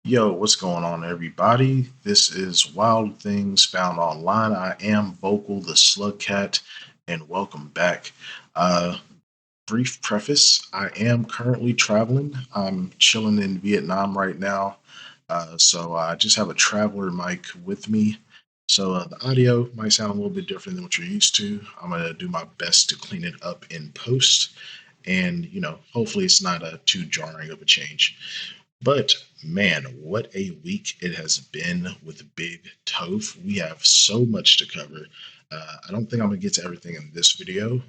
Yo, what's going on, everybody? This is Wild Things Found Online. I am Vokal, the Slug Cat, and welcome back. Uh, Brief preface: I am currently traveling. I'm chilling in Vietnam right now, so I just have a traveler mic with me. So the audio might sound a little bit different than what you're used to. I'm gonna do my best to clean it up in post, and hopefully it's not too jarring of a change. But man, what a week it has been with Big Toph. We have so much to cover. I don't think I'm gonna get to everything in this video,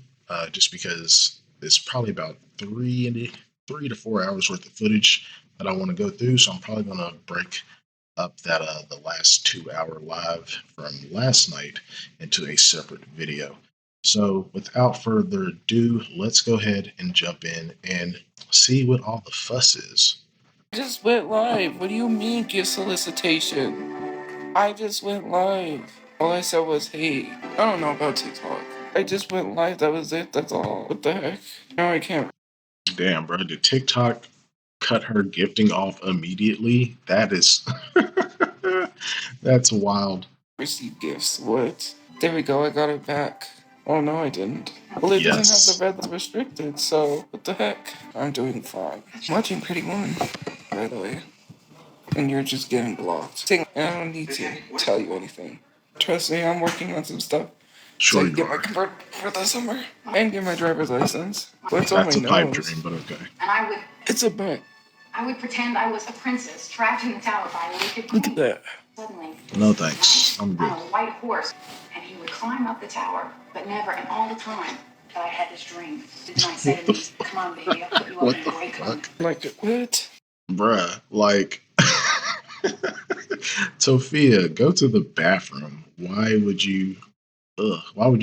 just because it's probably about 3 to 4 hours worth of footage that I want to go through. So I'm probably gonna break up that the last 2 hour live from last night into a separate video. So without further ado, let's go ahead and jump in and see what all the fuss is. I just went live. What do you mean, gift solicitation? I just went live. All I said was, hey, I don't know about TikTok. I just went live. That was it. That's all. What the heck? Now I can't Damn, bro, did TikTok cut her gifting off immediately? That is that's wild. receive gifts. What? There we go. I got it back. Oh, no, I didn't. Well, it doesn't have Yes. the red that's restricted, so what the heck? I'm doing fine. I'm watching Pretty Woman, by the way. And you're just getting blocked. And I don't need to tell you anything. Trust me, I'm working on some stuff so I Sure can you get my are. convert for the summer and get my driver's license. But it's on my That's a pipe nose. dream, but okay. And It's a bet. I would pretend I was a princess trapped in the tower by a wicked Look at queen. that. Suddenly, No thanks. I'm on good. a white horse, and he would climb up the tower, but never, and all the time that I had this dream. And I say What to the me, "Come on, baby, I'll put you up what in a the great coat." fuck? Like, what? Bruh, like Sophia, go to the bathroom. Why would you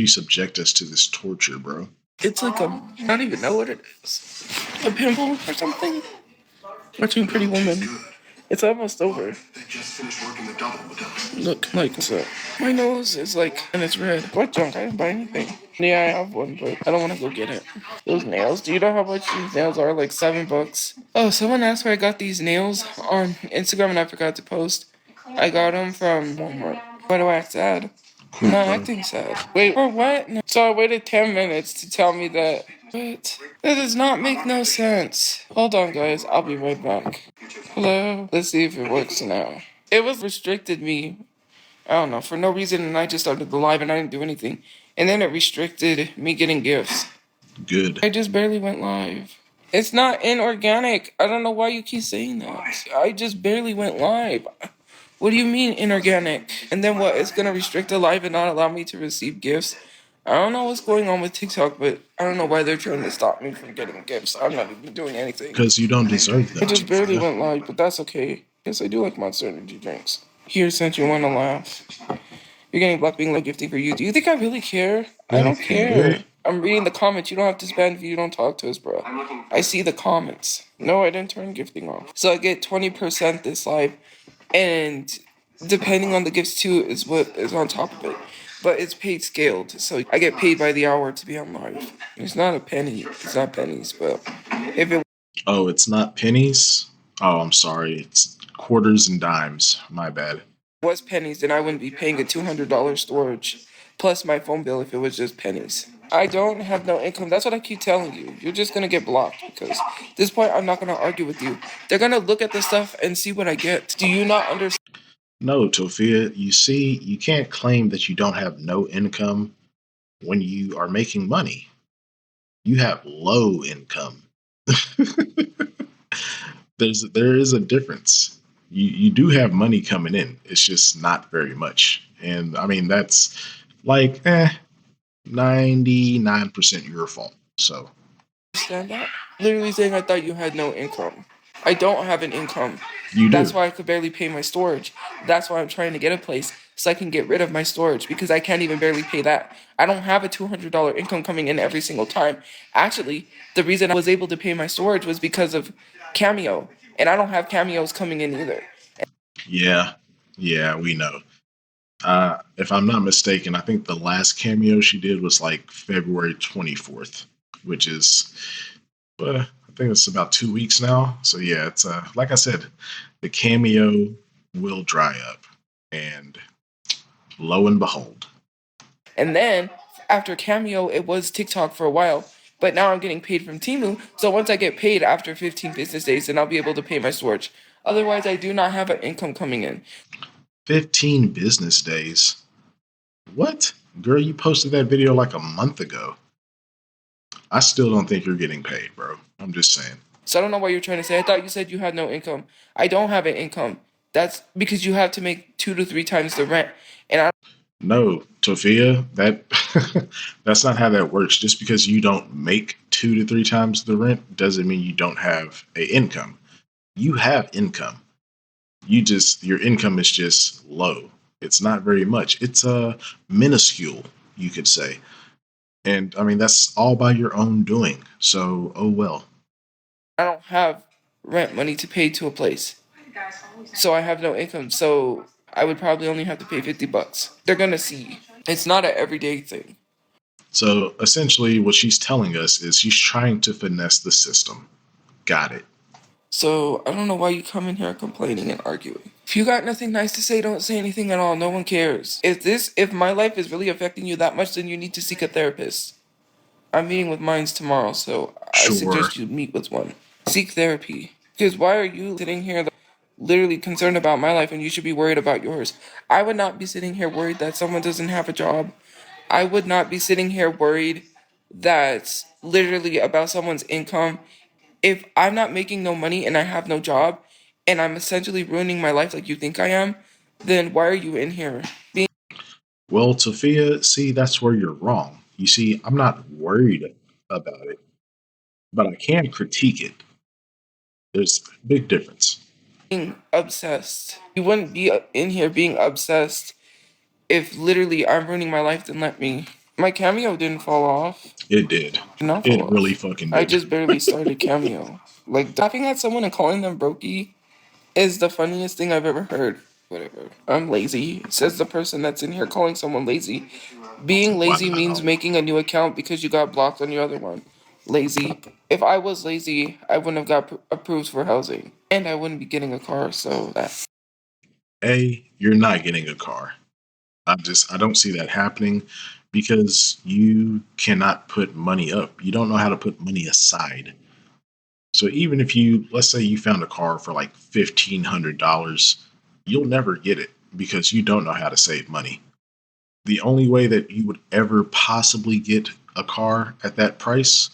subject us to this torture, bro? It's like a, I don't even know what it is. A pimple or something? Watching Pretty Woman. It's almost over. They just finished working the double. Look, like, so my nose is like, and it's red. What junk? I didn't buy anything. Yeah, I have one, but I don't want to go get it. Those nails. Do you know how much these nails are? Like $7. Oh, someone asked where I got these nails on Instagram, and I forgot to post. I got them from Walmart. Why do I act sad? I'm Cool, not bro. acting sad. Wait, for what? No. So I waited 10 minutes to tell me that. What? That does not make no sense. Hold on, guys. I'll be right back. Hello? Let's see if it works now. It was restricted me. I don't know, for no reason, and I just started the live and I didn't do anything. And then it restricted me getting gifts. Good. I just barely went live. It's not inorganic. I don't know why you keep saying that. I just barely went live. What do you mean inorganic? And then what? It's gonna restrict the live and not allow me to receive gifts? I don't know what's going on with TikTok, but I don't know why they're trying to stop me from getting gifts. I'm not even doing anything. Because you don't deserve I them, just barely Sophia. went live, but that's okay. Yes, I do like Monster Energy drinks. Here, since you want to laugh. You're getting blocked being like gifting for you. Do you think I really care? I Yeah, don't care. good. I'm reading the comments. You don't have to spend if you don't talk to us, bro. I see the comments. No, I didn't turn gifting off. So I get 20% this live, and depending on the gifts too is what is on top of it. But it's paid scaled, so I get paid by the hour to be on live. It's not a penny. It's not pennies, but if it Oh, it's not pennies? Oh, I'm sorry. It's quarters and dimes. My bad. was pennies, then I wouldn't be paying a $200 storage plus my phone bill if it was just pennies. I don't have no income. That's what I keep telling you. You're just gonna get blocked because at this point I'm not gonna argue with you. They're gonna look at the stuff and see what I get. Do you not understand? No, Tofia, you see, you can't claim that you don't have no income when you are making money. You have low income. There is a difference. You do have money coming in. It's just not very much. And I mean that's like 99% your fault. So That? Literally saying I thought you had no income. I don't have an income. you That's do. why I could barely pay my storage. That's why I'm trying to get a place so I can get rid of my storage because I can't even barely pay that. I don't have a $200 income coming in every single time. Actually, the reason I was able to pay my storage was because of Cameo, and I don't have cameos coming in either. Yeah. Yeah, we know. If I'm not mistaken, I think the last cameo she did was like February 24th, which is think it's about 2 weeks now. So yeah, it's like I said, the Cameo will dry up, and lo and behold. And then after Cameo, it was TikTok for a while. But now I'm getting paid from Temu. So once I get paid after 15 business days, then I'll be able to pay my storage. Otherwise, I do not have an income coming in. 15 business days. What? Girl, you posted that video like a month ago. I still don't think you're getting paid, bro. I'm just saying. So I don't know what you're trying to say. I thought you said you had no income. I don't have an income. That's because you have to make 2 to 3 times the rent. And I No, Tophia, that's not how that works. Just because you don't make 2 to 3 times the rent doesn't mean you don't have a income. You have income. Your income is just low. It's not very much. It's minuscule, you could say. And I mean that's all by your own doing. So oh well. don't have rent money to pay to a place. So I have no income. So I would probably only have to pay $50. They're gonna see. It's not an everyday thing. So essentially what she's telling us is she's trying to finesse the system. Got it. So I don't know why you come in here complaining and arguing. If you got nothing nice to say, don't say anything at all. No one cares. If my life is really affecting you that much, then you need to seek a therapist. I'm meeting with Minds tomorrow, so I Sure. suggest you meet with one. Seek therapy. Because why are you sitting here literally concerned about my life and you should be worried about yours? I would not be sitting here worried that someone doesn't have a job. I would not be sitting here worried that literally about someone's income. If I'm not making no money and I have no job and I'm essentially ruining my life like you think I am, then why are you in here? Well, Sophia, see, that's where you're wrong. You see, I'm not worried about it, but I can critique it. There's a big difference. Being obsessed. You wouldn't be in here being obsessed if literally I'm ruining my life, then let me. My Cameo didn't fall off. It did. Did not fall It off. really fucking I did. just barely started Cameo. Like, laughing at someone and calling them brokey is the funniest thing I've ever heard. Whatever. I'm lazy, says the person that's in here calling someone lazy. Being lazy means Wow. making a new account because you got blocked on your other one. Lazy. If I was lazy, I wouldn't have got approved for housing. And I wouldn't be getting a car, so that. A, you're not getting a car. I don't see that happening because you cannot put money up. You don't know how to put money aside. So even if let's say you found a car for like $1,500, you'll never get it because you don't know how to save money. The only way that you would ever possibly get a car at that price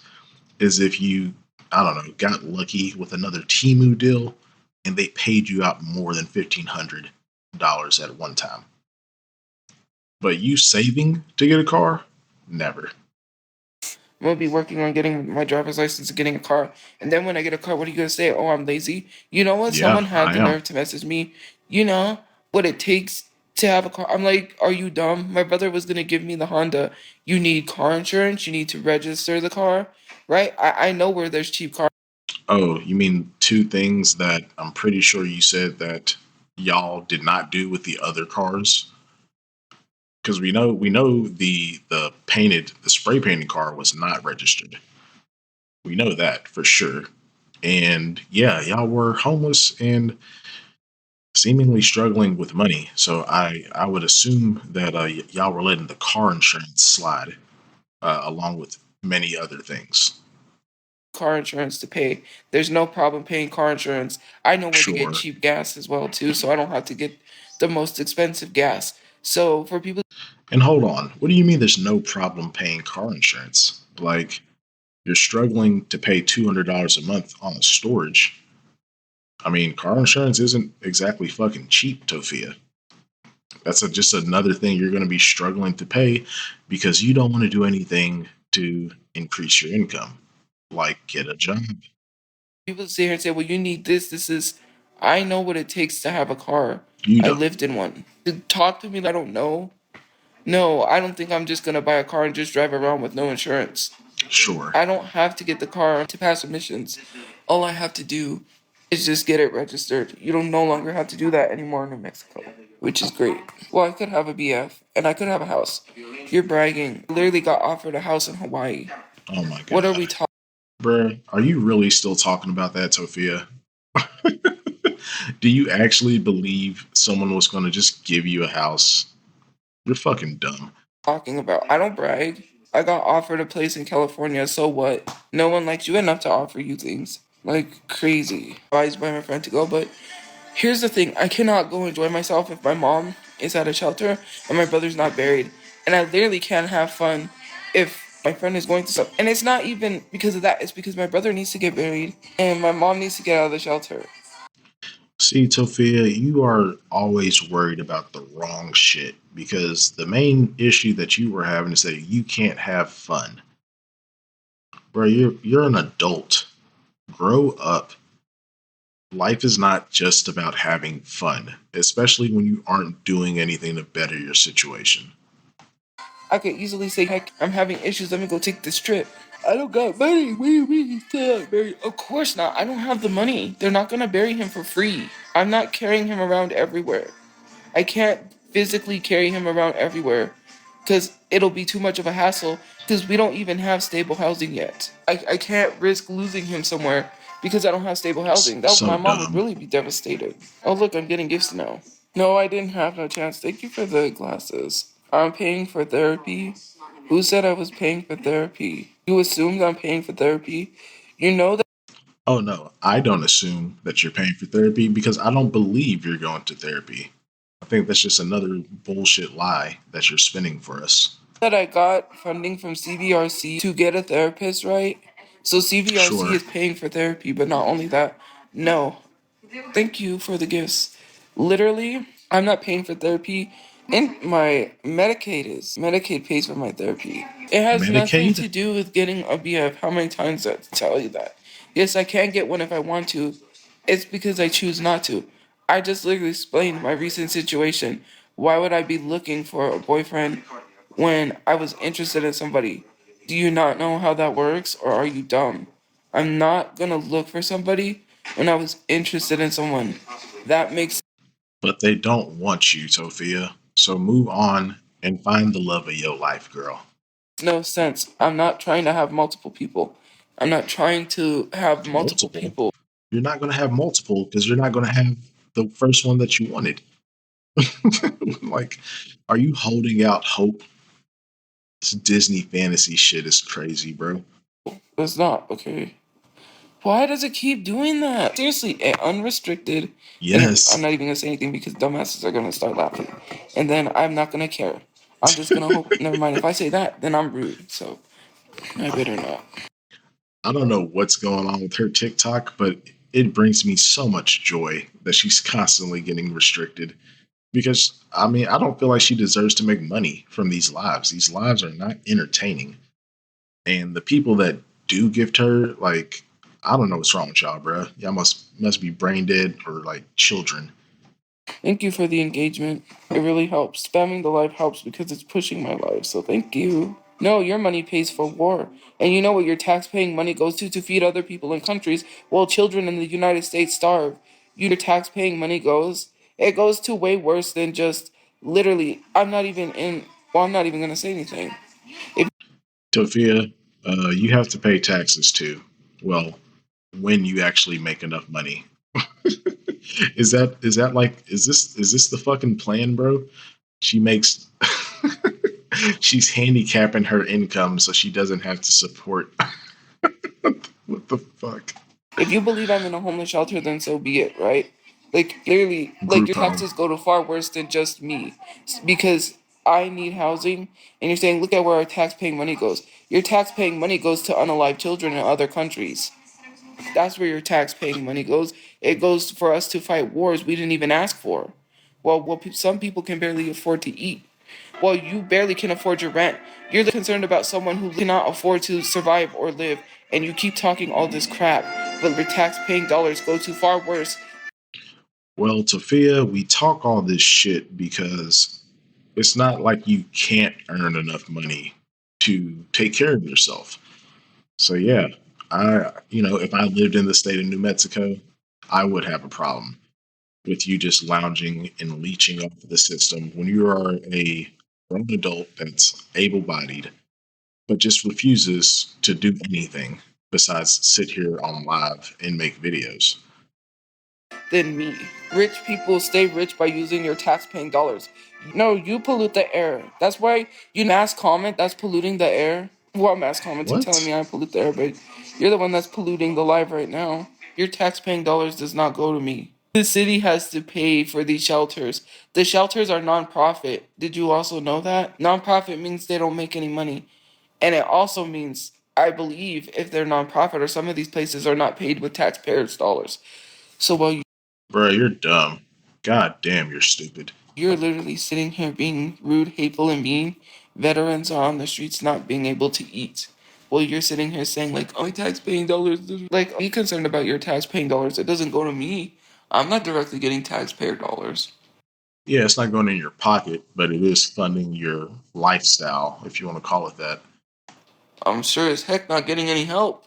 is if you, I don't know, got lucky with another Timu deal and they paid you out more than $1,500 at one time. But you saving to get a car? Never. I'm gonna be working on getting my driver's license and getting a car. And then when I get a car, what are you gonna say? Oh, I'm lazy. You know what? Yeah, Someone had I the am. nerve to message me. You know what it takes to have a car. I'm like, are you dumb? My brother was gonna give me the Honda. You need car insurance. You need to register the car, right? I know where there's cheap cars. Oh, you mean two things that I'm pretty sure you said that y'all did not do with the other cars? Because we know the spray painted car was not registered. We know that for sure. And yeah, y'all were homeless and seemingly struggling with money. So I would assume that y'all were letting the car insurance slide along with many other things. Car insurance to pay. There's no problem paying car insurance. I know where to get Sure. cheap gas as well too, so I don't have to get the most expensive gas. So for people And hold on, what do you mean there's no problem paying car insurance? Like you're struggling to pay $200 a month on the storage. I mean, car insurance isn't exactly fucking cheap, Tophia. That's just another thing you're going to be struggling to pay because you don't want to do anything to increase your income, like get a job. sit here and say, "Well, you need this. This is." I know what it takes to have a car. You I don't. lived in one. To talk to me, like I don't know. No, I don't think I'm just gonna buy a car and just drive around with no insurance. Sure. I don't have to get the car to pass emissions. All I have to do is just get it registered. You don't no longer have to do that anymore in New Mexico, which is great. Well, I could have a BF and I could have a house. You're bragging. I literally got offered a house in Hawaii. Oh my What are God. we talking? Bruh, are you really still talking about that, Sophia? Do you actually believe someone was going to just give you a house? You're fucking dumb. Talking about. I don't brag. I got offered a place in California, so what? No one likes you enough to offer you things. Like crazy. Advised by my friend to go, but here's the thing, I cannot go enjoy myself if my mom is at a shelter and my brother's not buried. And I literally can't have fun if my friend is going through stuff. And it's not even because of that, it's because my brother needs to get buried and my mom needs to get out of the shelter. See, Sophia, you are always worried about the wrong shit because the main issue that you were having is that you can't have fun. Bro, you're an adult. Grow up. Life is not just about having fun, especially when you aren't doing anything to better your situation. I could easily say, heck, I'm having issues, let me go take this trip. I don't got money. What do you mean he's still not buried? Of course not. I don't have the money. They're not gonna bury him for free. I'm not carrying him around everywhere. I can't physically carry him around everywhere because it'll be too much of a hassle because we don't even have stable housing yet. I can't risk losing him somewhere because I don't have stable housing. So My mom would dumb. really be devastated. Oh, look, I'm getting gifts now. No, I didn't have no chance. Thank you for the glasses. I'm paying for therapy. Who said I was paying for therapy? You assumed I'm paying for therapy. You know that. Oh no, I don't assume that you're paying for therapy because I don't believe you're going to therapy. I think that's just another bullshit lie that you're spinning for us. That I got funding from CVRC to get a therapist, right? So CVRC Sure, is paying for therapy, but not only that, no. Thank you for the gifts. Literally, I'm not paying for therapy. And my Medicaid is. Medicaid pays for my therapy. It has nothing Medicaid? to do with getting a BF. How many times I tell you that? Yes, I can get one if I want to. It's because I choose not to. I just literally explained my recent situation. Why would I be looking for a boyfriend when I was interested in somebody? Do you not know how that works, or are you dumb? I'm not gonna look for somebody when I was interested in someone. That makes But they don't want you, Sophia. So move on and find the love of your life, girl. no sense. I'm not trying to have multiple people. I'm not trying to have multiple Multiple. people. You're not going to have multiple because you're not going to have the first one that you wanted. Like, are you holding out hope? This Disney fantasy shit is crazy, bro. It's not, okay? Why does it keep doing that? Seriously, unrestricted. And I'm Yes. not even gonna say anything because dumbasses are gonna start laughing. And then I'm not gonna care. I'm just gonna hope. Never mind. If I say that, then I'm rude. So I better not. I don't know what's going on with her TikTok, but it brings me so much joy that she's constantly getting restricted. Because, I mean, I don't feel like she deserves to make money from these lives. These lives are not entertaining. And the people that do gift her, like, I don't know what's wrong with y'all, bro. Y'all must be brain dead or like children. Thank you for the engagement. It really helps. Spamming the live helps because it's pushing my life. So thank you. No, your money pays for war. And you know what your tax paying money goes to feed other people in countries while children in the United States starve. Your tax paying money goes. It goes to way worse than just literally. I'm not even gonna say anything. If Tofia, you have to pay taxes too. Well, when you actually make enough money. Is this the fucking plan, bro? She makes she's handicapping her income so she doesn't have to support. What the fuck? if you believe I'm in a homeless shelter, then so be it, right? Like clearly, like Group your home. taxes go to far worse than just me, because I need housing, and you're saying look at where our tax-paying money goes. Your tax-paying money goes to unalive children in other countries. That's where your tax-paying money goes. It goes for us to fight wars we didn't even ask for. Some people can barely afford to eat. Well, you barely can afford your rent. You're concerned about someone who cannot afford to survive or live, and you keep talking all this crap, but your tax-paying dollars go to far worse. Well, Tofia, we talk all this shit because it's not like you can't earn enough money to take care of yourself. So yeah, if I lived in the state of New Mexico, I would have a problem with you just lounging and leeching off of the system when you are a grown adult that's able bodied, but just refuses to do anything. besides sit here on live and make videos. Than me. Rich people stay rich by using your tax-paying dollars. No, you pollute the air. That's why you mass comment that's polluting the air. Well, mass commenting telling What? me I pollute the air, but you're the one that's polluting the live right now. Your tax-paying dollars does not go to me. The city has to pay for these shelters. The shelters are non-profit. Did you also know that? Non-profit means they don't make any money. And it also means, I believe, if they're non-profit or some of these places are not paid with taxpayers' dollars. So while Bro, you're dumb. God damn, you're stupid. you're literally sitting here being rude, hateful, and mean, veterans are on the streets not being able to eat. Well, you're sitting here saying, like, oh, my tax-paying dollars. Like, be concerned about your tax-paying dollars. It doesn't go to me. I'm not directly getting taxpayer dollars. Yeah, it's not going in your pocket, but it is funding your lifestyle, if you want to call it that. I'm sure as heck not getting any help.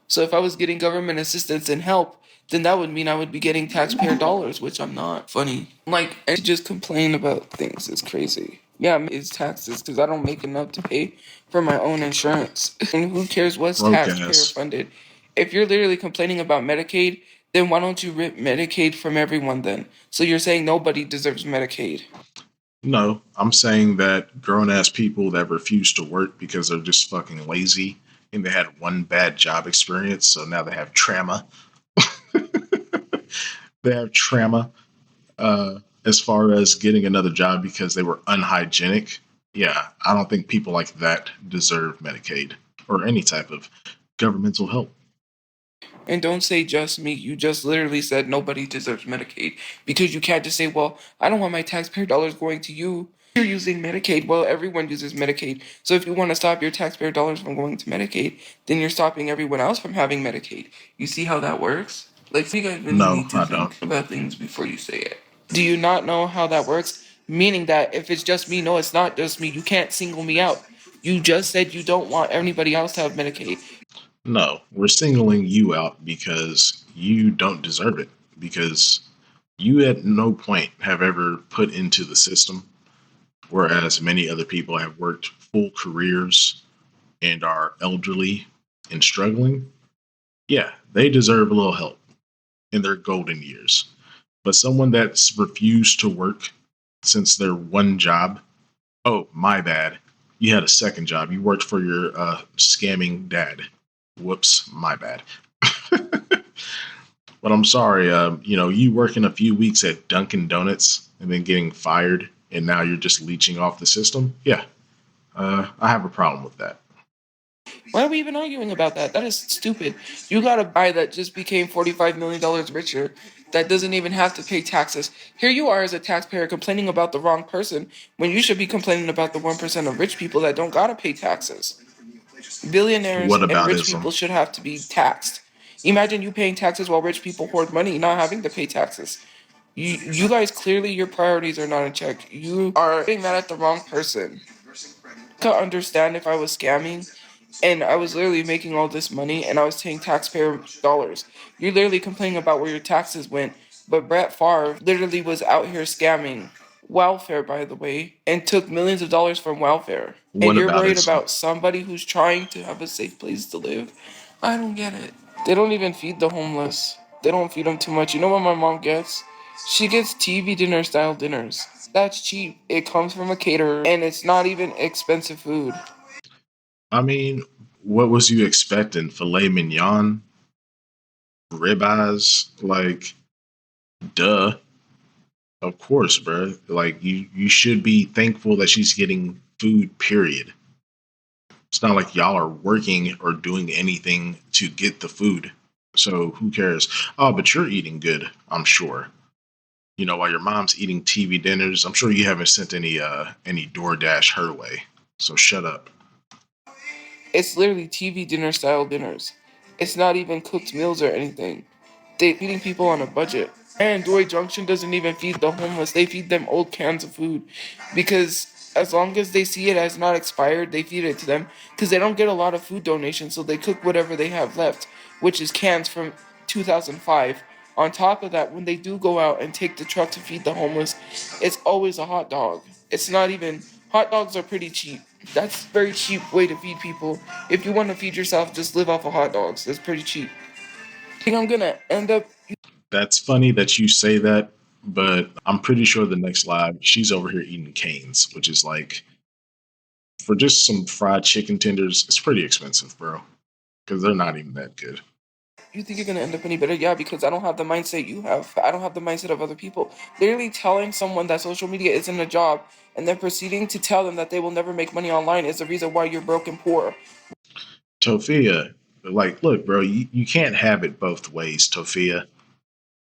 So if I was getting government assistance and help, then that would mean I would be getting taxpayer dollars, which I'm not. Funny. Like, and to just complain about things is crazy. Yeah, it's taxes because I don't make enough to pay for my own insurance. And who cares what's Broke taxpayer ass. funded? If you're literally complaining about Medicaid, then why don't you rip Medicaid from everyone then? So you're saying nobody deserves Medicaid. No, I'm saying that grown ass people that refuse to work because they're just fucking lazy and they had one bad job experience, so now they have trauma. They have trauma as far as getting another job because they were unhygienic. Yeah, I don't think people like that deserve Medicaid or any type of governmental help. And don't say just me. You just literally said nobody deserves Medicaid. Because you can't just say, well, I don't want my taxpayer dollars going to you. You're using Medicaid. Well, everyone uses Medicaid. So if you want to stop your taxpayer dollars from going to Medicaid, then you're stopping everyone else from having Medicaid. You see how that works? Like, you guys really No, need to I don't. think about things before you say it. Do you not know how that works? Meaning that if it's just me, no, it's not just me. You can't single me out. You just said you don't want anybody else to have Medicaid. No, we're singling you out because you don't deserve it. Because you at no point have ever put into the system, whereas many other people have worked full careers and are elderly and struggling. Yeah, they deserve a little help in their golden years. But someone that's refused to work since their one job, oh, my bad. You had a second job. You worked for your scamming dad. Whoops, my bad. But I'm sorry, you working a few weeks at Dunkin' Donuts and then getting fired, and now you're just leeching off the system. Yeah, I have a problem with that. Why are we even arguing about that? That is stupid. You got a guy that just became $45 million richer that doesn't even have to pay taxes. Here you are as a taxpayer complaining about the wrong person when you should be complaining about the 1% of rich people that don't gotta pay taxes. Billionaires What and about rich ism? people should have to be taxed. Imagine you paying taxes while rich people hoard money, not having to pay taxes. You guys clearly your priorities are not in check. You are getting mad at the wrong person. Could understand if I was scamming and I was literally making all this money and I was paying taxpayer dollars. You're literally complaining about where your taxes went, but Brett Favre literally was out here scamming welfare, by the way, and took millions of dollars from welfare. And What you're about worried ism? about somebody who's trying to have a safe place to live? I don't get it. They don't even feed the homeless. They don't feed them too much. You know what my mom gets? She gets TV dinner style dinners. That's cheap. It comes from a caterer and it's not even expensive food. I mean, what was you expecting? Filet mignon, ribeyes, like, duh. Of course, bro. Like, you should be thankful that she's getting food. Period. It's not like y'all are working or doing anything to get the food. So who cares? Oh, but you're eating good, I'm sure. While your mom's eating TV dinners, I'm sure you haven't sent any DoorDash her way. So shut up. It's literally TV dinner style dinners. It's not even cooked meals or anything. They're feeding people on a budget. And Doy Junction doesn't even feed the homeless. They feed them old cans of food. Because as long as they see it as not expired, they feed it to them. Because they don't get a lot of food donations, so they cook whatever they have left, which is cans from 2005. On top of that, when they do go out and take the truck to feed the homeless, it's always a hot dog. It's not even hot dogs are pretty cheap. That's a very cheap way to feed people. If you want to feed yourself, just live off of hot dogs. That's pretty cheap. I think I'm gonna end up. That's funny that you say that, but I'm pretty sure the next live she's over here eating canes, which is like for just some fried chicken tenders, it's pretty expensive, bro, because they're not even that good. You think you're gonna end up any better? Yeah, because I don't have the mindset you have. I don't have the mindset of other people. Literally telling someone that social media isn't a job and then proceeding to tell them that they will never make money online is the reason why you're broke and poor. Tophia, like, look, bro, you can't have it both ways, Tophia.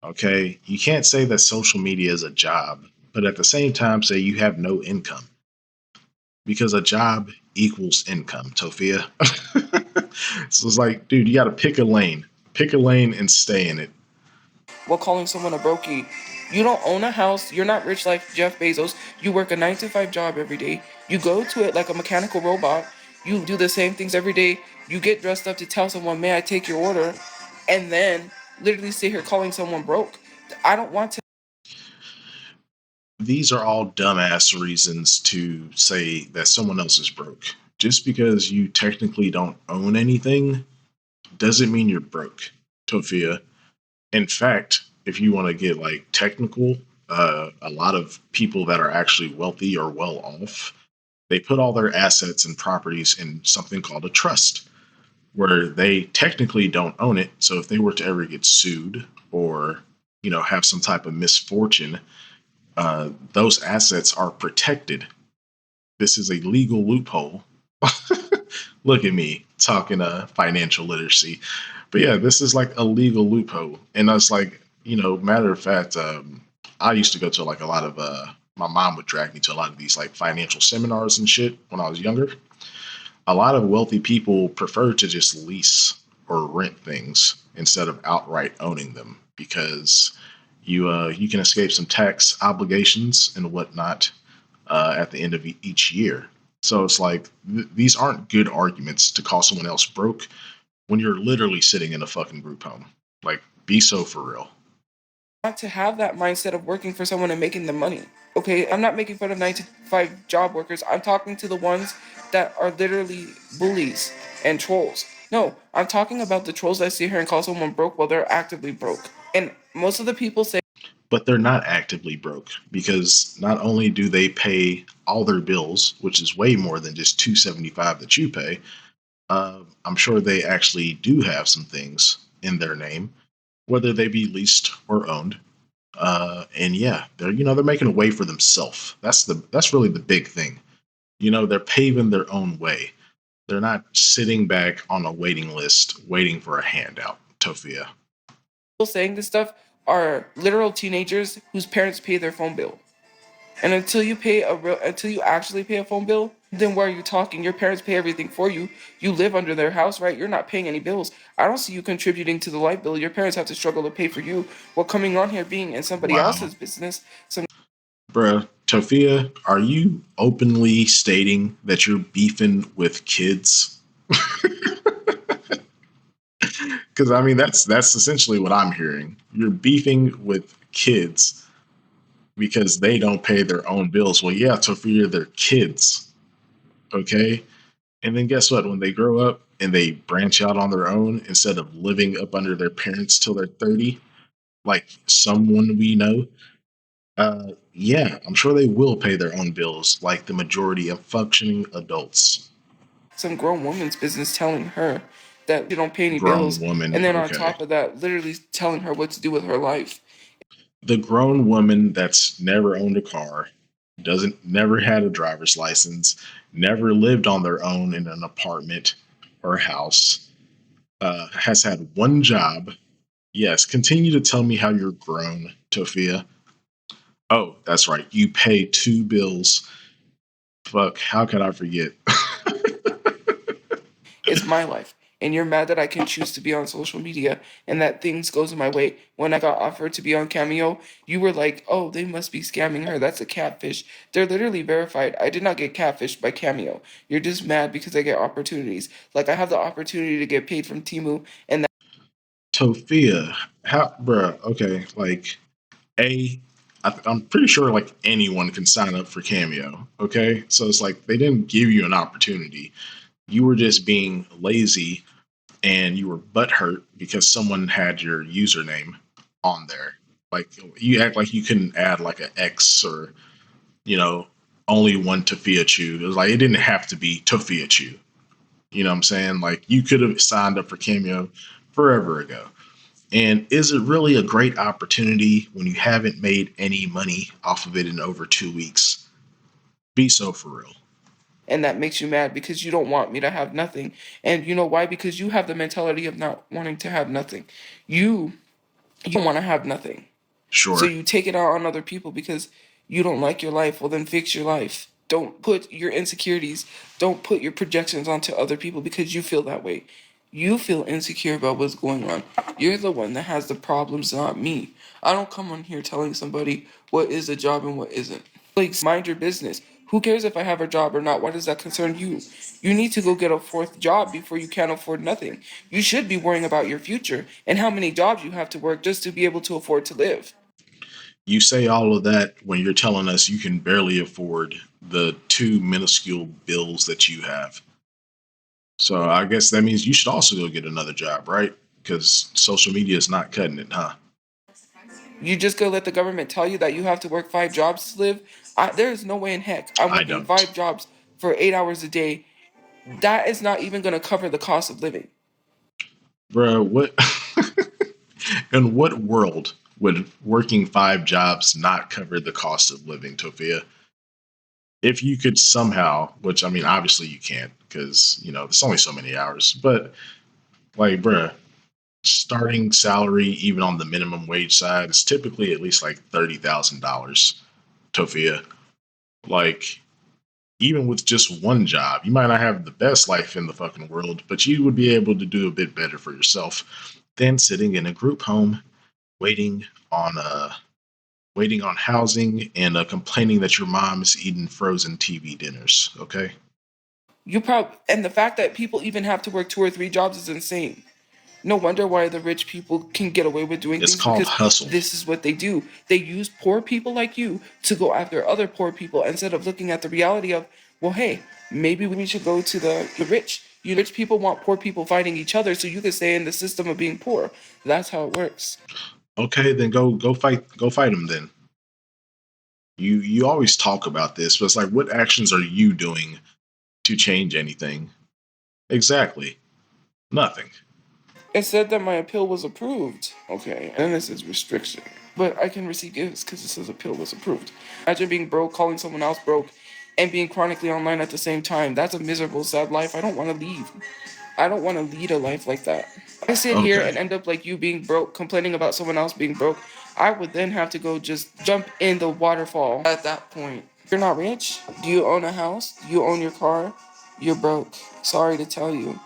Okay, you can't say that social media is a job, but at the same time say you have no income because a job equals income, Tophia. So it's like, dude, you got to pick a lane and stay in it. While calling someone a brokey. You don't own a house. You're not rich like Jeff Bezos. You work a 9 to 5 job every day. You go to it like a mechanical robot. You do the same things every day. You get dressed up to tell someone, "May I take your order?" And then literally sit here calling someone broke. I don't want to. These are all dumbass reasons to say that someone else is broke. Just because you technically don't own anything doesn't mean you're broke, Tophia. In fact, if you want to get like technical, a lot of people that are actually wealthy or well off, they put all their assets and properties in something called a trust, where they technically don't own it. So if they were to ever get sued or have some type of misfortune, those assets are protected. This is a legal loophole. Look at me talking financial literacy. But yeah, this is like a legal loophole. And that's like, matter of fact, I used to go to like a lot of my mom would drag me to a lot of these like financial seminars and shit when I was younger. A lot of wealthy people prefer to just lease or rent things instead of outright owning them because you can escape some tax obligations and whatnot at the end of each year. So it's like these aren't good arguments to call someone else broke when you're literally sitting in a fucking group home. Like, be so for real. Want to have that mindset of working for someone and making the money. Okay, I'm not making fun of 9 to 5 job workers. I'm talking to the ones that are literally bullies and trolls. No, I'm talking about the trolls that sit here and call someone broke while they're actively broke. And most of the people say But they're not actively broke because not only do they pay all their bills, which is way more than just 275 that you pay. I'm sure they actually do have some things in their name, whether they be leased or owned. And yeah, they're making a way for themselves. That's really the big thing. They're paving their own way. They're not sitting back on a waiting list waiting for a handout, Tofia. people saying this stuff are literal teenagers whose parents pay their phone bill. And until you actually pay a phone bill, then why are you talking? Your parents pay everything for you. You live under their house, right? You're not paying any bills. I don't see you contributing to the light bill. Your parents have to struggle to pay for you. While coming on here being in somebody Wow. else's business, some Bruh, Tofia, are you openly stating that you're beefing with kids? Because I mean, that's essentially what I'm hearing. You're beefing with kids because they don't pay their own bills. Well, yeah, Tofia, they're kids, okay? And then guess what? When they grow up and they branch out on their own instead of living up under their parents till they're 30, like someone we know, yeah, I'm sure they will pay their own bills like the majority of functioning adults. some grown woman's business telling her that you don't pay any Grown bills, woman, and then on okay. top of that, literally telling her what to do with her life. The grown woman that's never owned a car, doesn't never had a driver's license, never lived on their own in an apartment or house, has had one job. Yes, continue to tell me how you're grown, Tofia. Oh, that's right. You pay two bills. Fuck, how could I forget? It's my life. And you're mad that I can choose to be on social media and that things goes my way. When I got offered to be on Cameo, you were like, "Oh, they must be scamming her. That's a catfish." They're literally verified. I did not get catfished by Cameo. You're just mad because I get opportunities. Like I have the opportunity to get paid from Timu, Tofia, how, bruh, okay, like, A, I'm pretty sure like anyone can sign up for Cameo. Okay, so it's like they didn't give you an opportunity. You were just being lazy, and you were butthurt because someone had your username on there. Like you act like you couldn't add like an X or you know only one Tophiachu. It was like it didn't have to be Tophiachu. You know what I'm saying? Like you could have signed up for Cameo forever ago. And is it really a great opportunity when you haven't made any money off of it in over 2 weeks? Be so for real. And that makes you mad because you don't want me to have nothing. And you know why? Because you have the mentality of not wanting to have nothing. You don't want to have nothing. So Sure. you take it out on other people because you don't like your life. Well, then fix your life. Don't put your insecurities, don't put your projections onto other people because you feel that way. You feel insecure about what's going on. You're the one that has the problems, not me. I don't come on here telling somebody what is a job and what isn't. Like, mind your business. Who cares if I have a job or not? Why does that concern you? You need to go get a fourth job before you can't afford nothing. You should be worrying about your future and how many jobs you have to work just to be able to afford to live. You say all of that when you're telling us you can barely afford the two minuscule bills that you have. So I guess that means you should also go get another job, right? Because social media is not cutting it, huh? You just gonna let the government tell you that you have to work 5 jobs to live? There's no way in heck I'm I working don't. 5 jobs for 8 hours a day. That is not even gonna cover the cost of living. Bruh, what in what world would working 5 jobs not cover the cost of living, Tofia? If you could somehow, which I mean, obviously you can't because, there's only so many hours, but like, bruh, starting salary, even on the minimum wage side, is typically at least like $30,000, Tofia. Like, even with just one job, you might not have the best life in the fucking world, but you would be able to do a bit better for yourself than sitting in a group home waiting on housing and complaining that your mom is eating frozen TV dinners. Okay, And the fact that people even have to work 2 or 3 jobs is insane. No wonder why the rich people can get away with doing it's things called because hustle. this is what they do. They use poor people like you to go after other poor people instead of looking at the reality of, well, hey, maybe we should go to the rich. You rich people want poor people fighting each other so you can stay in the system of being poor. That's how it works. Okay, then go fight them. Then you always talk about this, but it's like, what actions are you doing to change anything? Exactly, nothing. It said that my appeal was approved. Okay, and this is restriction. But I can receive gifts because it says appeal was approved. Imagine being broke, calling someone else broke, and being chronically online at the same time. That's a miserable, sad life. I don't want to leave. I don't want to lead a life like that. If I sit here Okay, and end up like you being broke, complaining about someone else being broke, I would then have to go just jump in the waterfall at that point. You're not rich? Do you own a house? Do you own your car? You're broke. Sorry to tell you.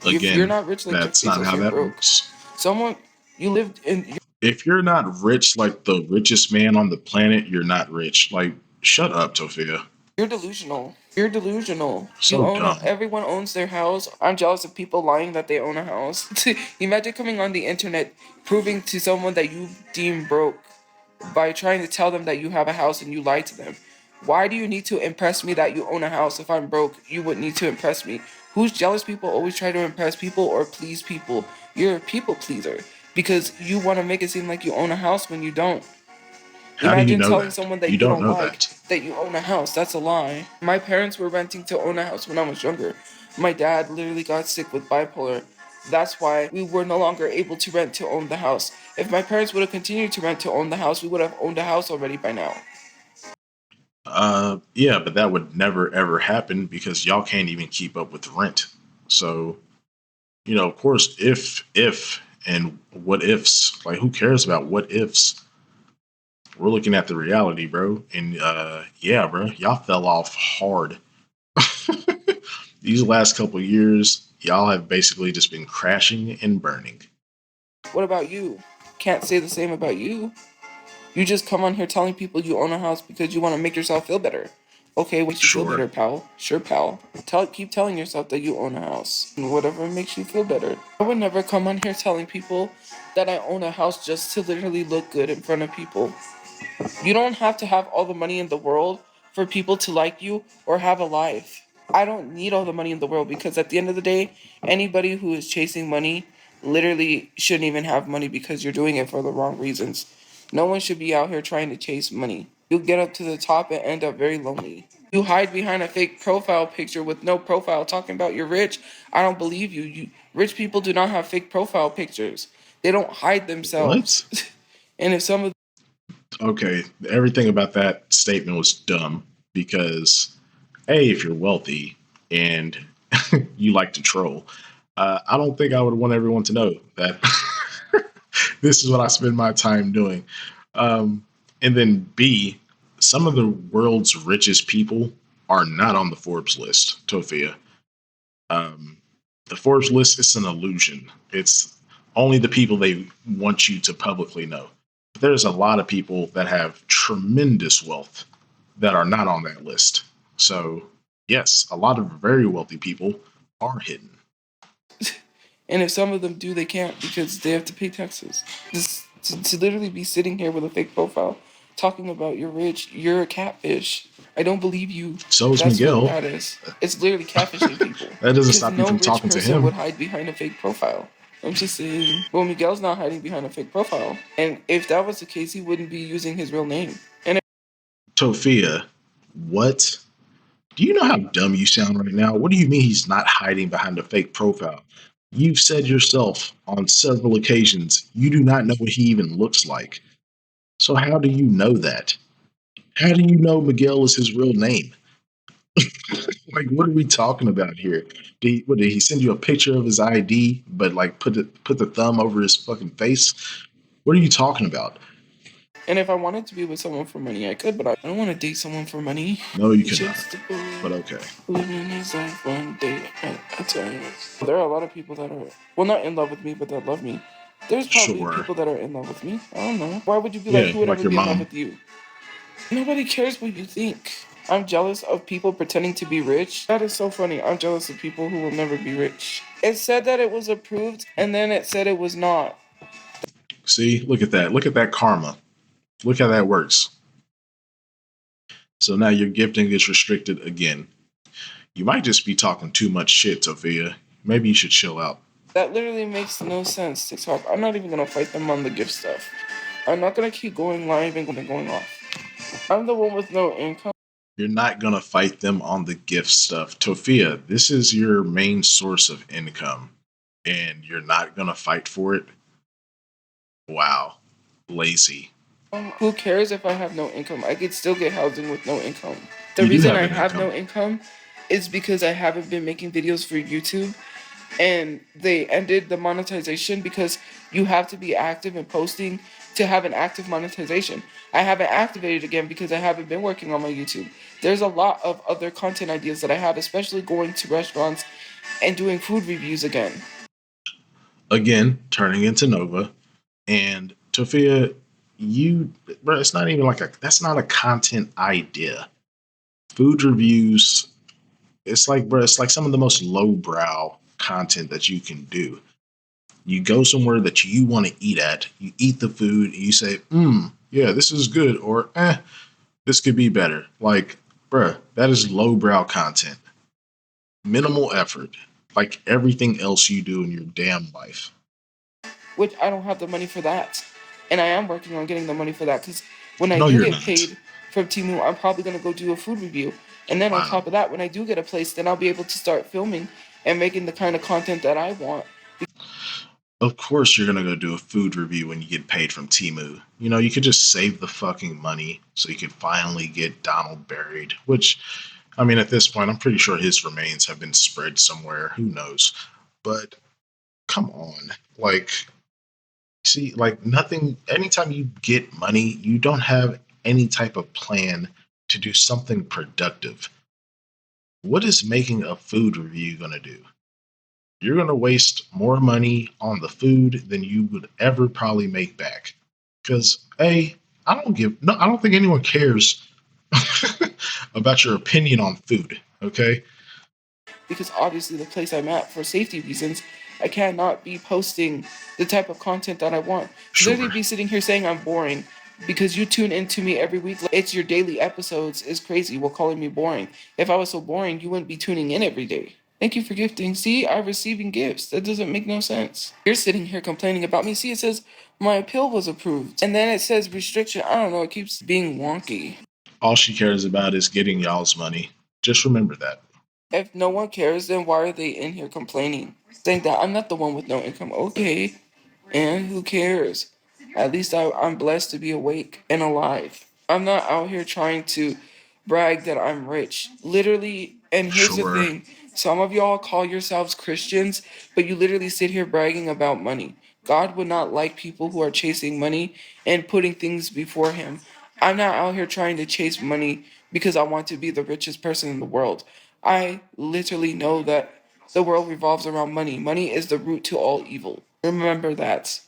If you're again, not rich like Jeff that's not Bezos, how you're that broke. works. Someone you lived in. If you're not rich like the richest man on the planet, you're not rich. Like, shut up, Tofia. You're delusional. You're delusional. So dumb. Everyone owns their house. I'm jealous of people lying that they own a house. Imagine coming on the internet proving to someone that you deem broke by trying to tell them that you have a house and you lie to them. Why do you need to impress me that you own a house? If I'm broke, you wouldn't need to impress me. Who's jealous people always try to impress people or please people? You're a people pleaser because you want to make it seem like you own a house when you don't. How do you Imagine know telling that? someone You that you don't don't know like that. that you own a house. That's a lie. My parents were renting to own a house when I was younger. My dad literally got sick with bipolar. That's why we were no longer able to rent to own the house. If my parents would have continued to rent to own the house, we would have owned a house already by now. Yeah, but that would never ever happen because y'all can't even keep up with the rent. So, of course, if, and what ifs, like, who cares about what ifs? We're looking at the reality, bro. And, yeah, bro, y'all fell off hard. These last couple years, y'all have basically just been crashing and burning. What about you? Can't say the same about you. You just come on here telling people you own a house because you want to make yourself feel better. Okay, what makes you feel Sure. better, pal? Sure, pal. Keep telling yourself that you own a house. And whatever makes you feel better. I would never come on here telling people that I own a house just to literally look good in front of people. You don't have to have all the money in the world for people to like you or have a life. I don't need all the money in the world because at the end of the day, anybody who is chasing money literally shouldn't even have money because you're doing it for the wrong reasons. No one should be out here trying to chase money. You'll get up to the top and end up very lonely. You hide behind a fake profile picture with no profile talking about you're rich. I don't believe you. Rich people do not have fake profile pictures. They don't hide themselves. What? And if some of Okay, everything about that statement was dumb because, A, if you're wealthy and you like to troll, I don't think I would want everyone to know that this is what I spend my time doing. And then B, some of the world's richest people are not on the Forbes list, Tophia. Um, the Forbes list is an illusion. It's only the people they want you to publicly know. But there's a lot of people that have tremendous wealth that are not on that list. So, yes, a lot of very wealthy people are hidden. And if some of them do, they can't because they have to pay taxes. Just to literally be sitting here with a fake profile talking about you're rich, you're a catfish. I don't believe you. So is That's what Miguel. that is. It's literally catfishing people. That doesn't Because stop you no from rich talking to person would him. hide behind a fake profile. I'm just saying. Well, Miguel's not hiding behind a fake profile. And if that was the case, he wouldn't be using his real name. And Tophia, what? Do you know how dumb you sound right now? What do you mean he's not hiding behind a fake profile? You've said yourself on several occasions you do not know what he even looks like. So how do you know that? How do you know Miguel is his real name? Like, what are we talking about here? Did he send you a picture of his ID, but like put the thumb over his fucking face? What are you talking about? if I wanted to be with someone for money, I could, but I don't want to date someone for money. No, you It's cannot. just But okay, living his life one day at a time. There are a lot of people that are, well, not in love with me, but that love me. There's probably sure. people that are in love with me. I don't know. Why would you be like, Yeah, who would like ever your be in love mom. with you? Nobody cares what you think. I'm jealous of people pretending to be rich. That is so funny. I'm jealous of people who will never be rich. It said that it was approved, and then it said it was not. See, look at that. Look at that karma. Look how that works. So now your gifting is restricted again. You might just be talking too much shit, Sophia. Maybe you should chill out. That literally makes no sense, TikTok. I'm not even gonna fight them on the gift stuff. I'm not gonna keep going live and going off. I'm the one with no income. You're not gonna fight them on the gift stuff. Tofia, this is your main source of income, and you're not gonna fight for it? Wow. Lazy. Who cares if I have no income? I could still get housing with no income. The You do reason have I an have no income. income is because I haven't been making videos for YouTube and they ended the monetization because you have to be active and posting to have an active monetization. I haven't activated again because I haven't been working on my YouTube. There's a lot of other content ideas that I have, especially going to restaurants and doing food reviews again. Again, turning into Nova. And Tofia, you, bro, it's not even like that's not a content idea. Food reviews, it's like, bro, it's like some of the most lowbrow content that you can do. You go somewhere that you want to eat at, you eat the food, and you say, yeah, this is good, or this could be better. Like, bruh, that is lowbrow content. Minimal effort, like everything else you do in your damn life. Which I don't have the money for that. And I am working on getting the money for that because when I No, do you're get not. paid from Timu, I'm probably going to go do a food review. And then on Wow. top of that, when I do get a place, then I'll be able to start filming and making the kind of content that I want. Of course, you're gonna go do a food review when you get paid from Timu. You know, you could just save the fucking money so you could finally get Donald buried. Which, I mean, at this point, I'm pretty sure his remains have been spread somewhere. Who knows? But come on, like, see, like nothing. Anytime you get money, you don't have any type of plan to do something productive. What is making a food review gonna do? You're going to waste more money on the food than you would ever probably make back. Because A, I don't think anyone cares about your opinion on food. Okay. Because obviously, the place I'm at, for safety reasons, I cannot be posting the type of content that I want. Literally Sure. be sitting here saying I'm boring because you tune into me every week. It's your daily episodes is crazy. Well, calling me boring. If I was so boring, you wouldn't be tuning in every day. Thank you for gifting. See, I'm receiving gifts. That doesn't make no sense. You're sitting here complaining about me. See, it says my appeal was approved. And then it says restriction. I don't know. It keeps being wonky. All she cares about is getting y'all's money. Just remember that. If no one cares, then why are they in here complaining? Saying that I'm not the one with no income. Okay. And who cares? At least I'm blessed to be awake and alive. I'm not out here trying to brag that I'm rich. Literally, and here's the Sure. thing, some of y'all call yourselves Christians, but you literally sit here bragging about money. God would not like people who are chasing money and putting things before Him. I'm not out here trying to chase money because I want to be the richest person in the world. I literally know that the world revolves around money. Money is the root to all evil. Remember that.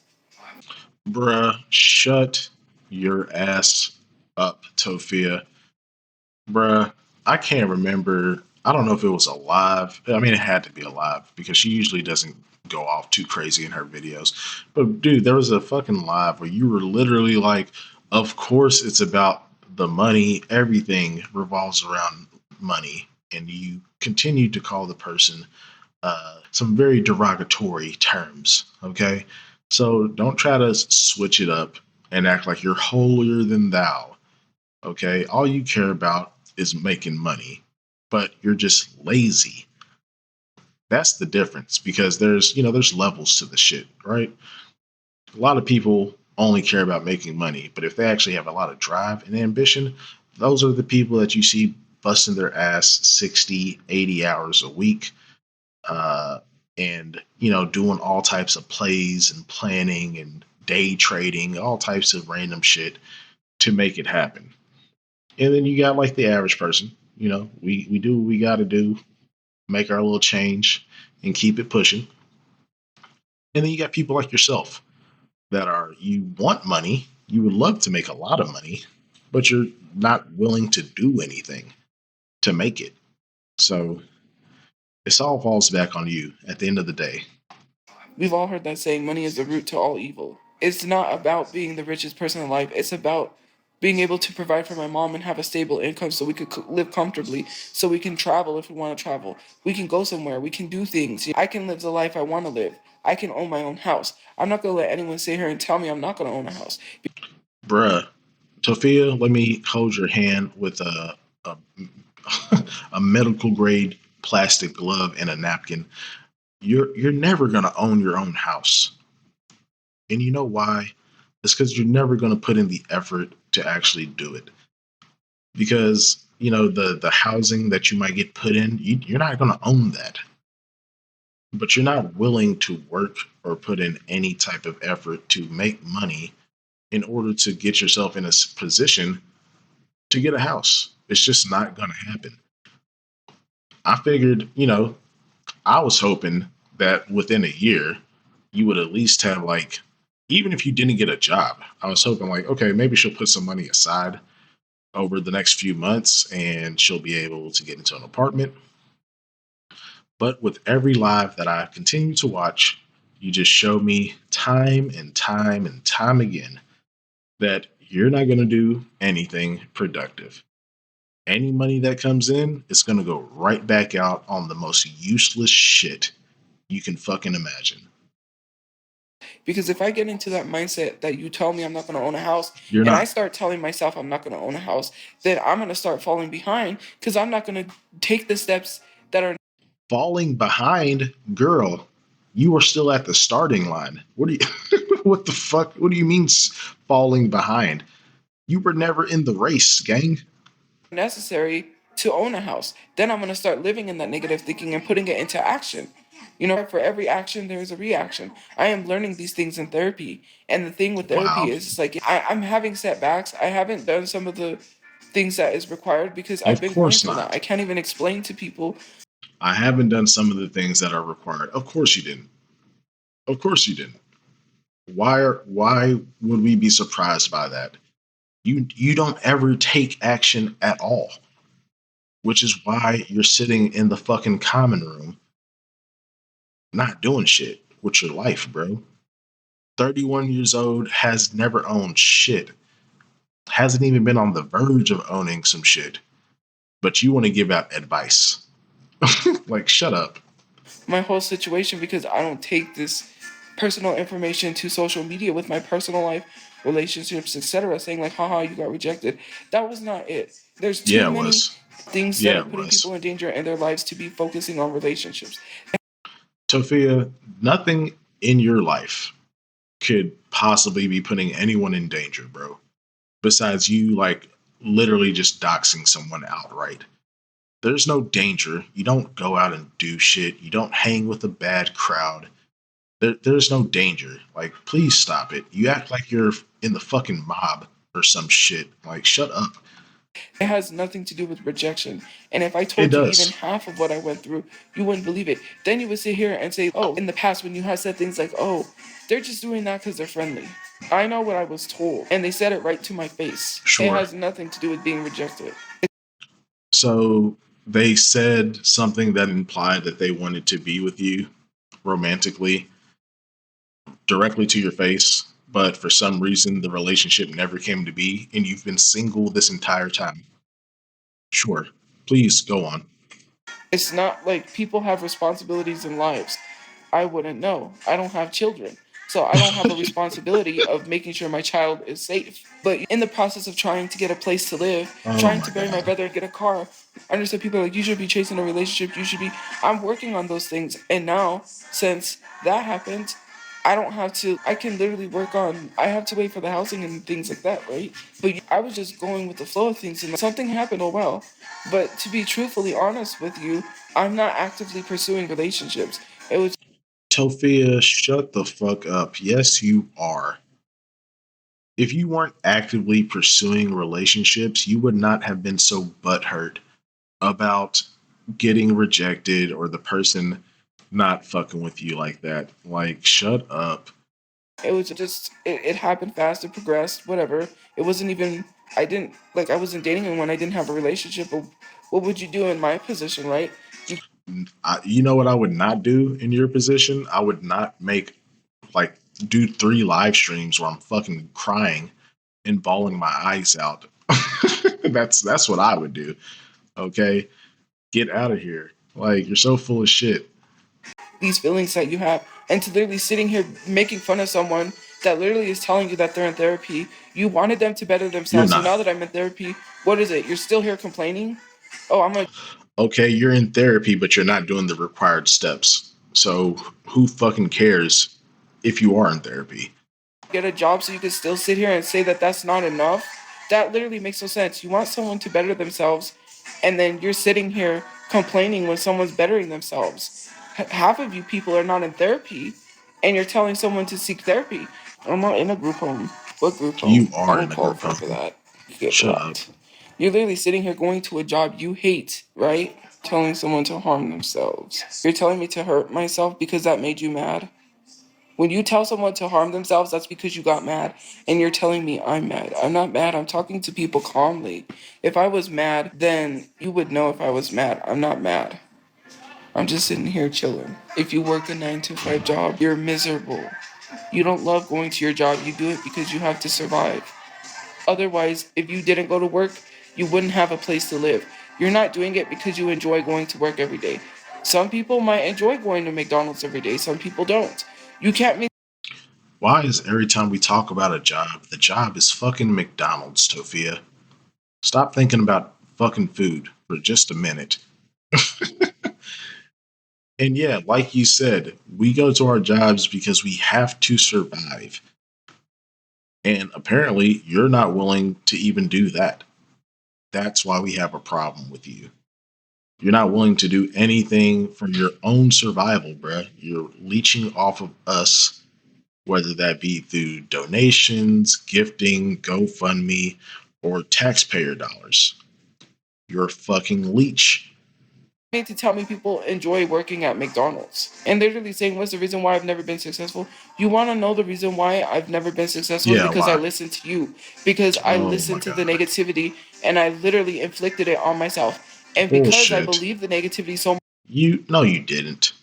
Bruh, shut your ass up, Tophia. Bruh, I can't remember. I don't know if it was a live. I mean, it had to be a live because she usually doesn't go off too crazy in her videos. But dude, there was a fucking live where you were literally like, of course it's about the money. Everything revolves around money. And you continue to call the person some very derogatory terms. Okay. So don't try to switch it up and act like you're holier than thou. Okay. All you care about is making money, but you're just lazy. That's the difference because there's levels to the shit, right? A lot of people only care about making money, but if they actually have a lot of drive and ambition, those are the people that you see busting their ass 60, 80 hours a week, uh, and doing all types of plays and planning and day trading, all types of random shit to make it happen. And then you got like the average person. We do what we got to do, make our little change, and keep it pushing. And then you got people like yourself that are you want money, you would love to make a lot of money, but you're not willing to do anything to make it. So it all falls back on you at the end of the day. We've all heard that saying, money is the root to all evil. It's not about being the richest person in life. It's about being able to provide for my mom and have a stable income so we could live comfortably, so we can travel if we want to travel. We can go somewhere. We can do things. I can live the life I want to live. I can own my own house. I'm not going to let anyone sit here and tell me I'm not going to own a house. Bruh, Tofia, let me hold your hand with a, a medical grade plastic glove and a napkin. You're never gonna own your own house. And you know why? It's because you're never gonna put in the effort to actually do it. Because the housing that you might get put in, you're not gonna own that. But you're not willing to work or put in any type of effort to make money in order to get yourself in a position to get a house. It's just not gonna happen. I figured, I was hoping that within a year you would at least have like, even if you didn't get a job, I was hoping like, okay, maybe she'll put some money aside over the next few months and she'll be able to get into an apartment. But with every live that I continue to watch, you just show me time and time and time again that you're not going to do anything productive. Any money that comes in is going to go right back out on the most useless shit you can fucking imagine. Because if I get into that mindset that you tell me I'm not going to own a house, You're and I not start telling myself I'm not going to own a house, then I'm going to start falling behind because I'm not going to take the steps that are falling behind, girl. You are still at the starting line. What do you? What the fuck? What do you mean falling behind? You were never in the race, gang. necessary to own a house. Then I'm going to start living in that negative thinking and putting it into action. For every action, there is a reaction. I am learning these things in therapy. And the thing with therapy Wow. is, it's like, I'm having setbacks. I haven't done some of the things that is required because I've Of been going course through that. not. I can't even explain to people. I haven't done some of the things that are required. Of course you didn't. Of course you didn't. Why would we be surprised by that? You don't ever take action at all, which is why you're sitting in the fucking common room not doing shit with your life, bro. 31 years old, has never owned shit. hasn't even been on the verge of owning some shit, but you want to give out advice. Like, shut up. my whole situation because I don't take this personal information to social media with my personal life, relationships, etc. saying like, haha, you got rejected. That was not it. There's too Yeah, it many was. things that Yeah, are it putting was. people in danger in their lives to be focusing on relationships. Tophia, nothing in your life could possibly be putting anyone in danger, bro. Besides you, like, literally just doxing someone outright. There's no danger. You don't go out and do shit. You don't hang with a bad crowd. There's no danger. Like, please stop it. You act like you're in the fucking mob or some shit. Like, shut up. It has nothing to do with rejection. And if I It told you even does. half of what I went through, you wouldn't believe it. Then you would sit here and say, oh, in the past when you had said things like, oh, they're just doing that because they're friendly. I know what I was told, and they said it right to my face. It Sure. has nothing to do with being rejected. So they said something that implied that they wanted to be with you romantically directly to your face, but for some reason the relationship never came to be and you've been single this entire time. Sure. Please go on. It's not like people have responsibilities in lives. I wouldn't know. I don't have children. So I don't have a responsibility of making sure my child is safe. But in the process of trying to get a place to live, Oh trying my to bury my god. brother and get a car, I understand people are like, you should be chasing a relationship. You should be. I'm working on those things. And now, since that happened, I don't have to, I can literally work on, I have to wait for the housing and things like that, right? But I was just going with the flow of things and something happened, oh well. But to be truthfully honest with you, I'm not actively pursuing relationships. It was Tophia, shut the fuck up. Yes, you are. If you weren't actively pursuing relationships, you would not have been so butthurt about getting rejected or the person not fucking with you like that. Like, shut up. it was just it happened fast, it progressed, whatever. It wasn't even I didn't like I wasn't dating anyone, I didn't have a relationship, but what would you do in my position, right? You You know what I would not do in your position? I would not make, like, do 3 live streams where I'm fucking crying and bawling my eyes out. That's what I would do. Okay, get out of here. Like, you're so full of shit. these feelings that you have and to literally sitting here making fun of someone that literally is telling you that they're in therapy. You wanted them to better You're themselves. So not. now that I'm in therapy, what is it? You're still here complaining? Oh, I'm gonna Okay, you're in therapy, but you're not doing the required steps. So who fucking cares if you are in therapy? get a job so you can still sit here and say that that's not enough. That literally makes no sense. You want someone to better themselves, and then you're sitting here complaining when someone's bettering themselves. Half of you people are not in therapy, and you're telling someone to seek therapy. I'm not in a group home. What group You home? I are don't in a group qualify for home. that. You get Shut up. blocked. You're literally sitting here going to a job you hate, right? Telling someone to harm themselves. You're telling me to hurt myself because that made you mad? When you tell someone to harm themselves, that's because you got mad. And you're telling me I'm mad. I'm not mad. I'm talking to people calmly. If I was mad, then you would know if I was mad. I'm not mad. I'm just sitting here chilling. If you work a 9 to 5 job, you're miserable. You don't love going to your job. You do it because you have to survive. Otherwise, if you didn't go to work, you wouldn't have a place to live. You're not doing it because you enjoy going to work every day. Some people might enjoy going to McDonald's every day, some people don't. You can't make Why is every time we talk about a job, the job is fucking McDonald's, Tofia? Stop thinking about fucking food for just a minute. And yeah, like you said, we go to our jobs because we have to survive. And apparently, you're not willing to even do that. That's why we have a problem with you. You're not willing to do anything for your own survival, bruh. You're leeching off of us, whether that be through donations, gifting, GoFundMe, or taxpayer dollars. You're a fucking leech. need to tell me people enjoy working at McDonald's. And they're literally saying, what's the reason why I've never been successful? You want to know the reason why I've never been successful? Is Yeah, because I why? listen to you. Because I Oh my listened to the god. negativity and I literally inflicted it on myself. And because I Bullshit. believe the negativity so You no you didn't.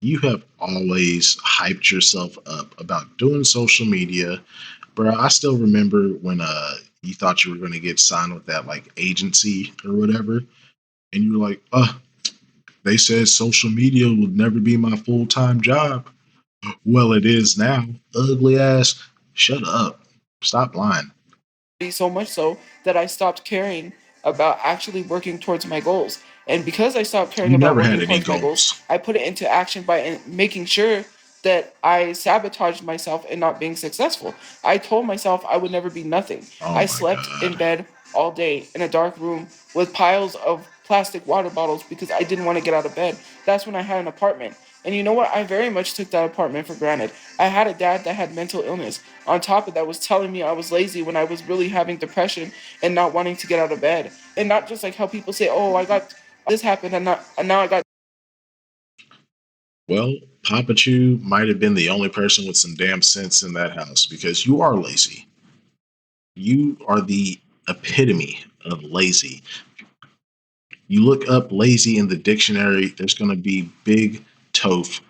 You have always hyped yourself up about doing social media. Bro, I still remember when You thought you were going to get signed with that like agency or whatever, and you were like, they said social media would never be my full time job. Well, it is now. Ugly ass. Shut up. Stop lying. So much so that I stopped caring about actually working towards my goals. And because I stopped caring You about never had working any towards my goals, goals. I put it into action by making sure that I sabotaged myself in not being successful. I told myself I would never be nothing. Oh I my slept in god. bed all day in a dark room with piles of plastic water bottles because I didn't want to get out of bed. That's when I had an apartment. And you know what? I very much took that apartment for granted. I had a dad that had mental illness. On top of that, was telling me I was lazy when I was really having depression and not wanting to get out of bed. And not just like how people say, "Oh, I got this happened and now I got." Well, Papa Chew might have been the only person with some damn sense in that house because you are lazy. You are the epitome of lazy. You look up lazy in the dictionary, there's going to be big Toph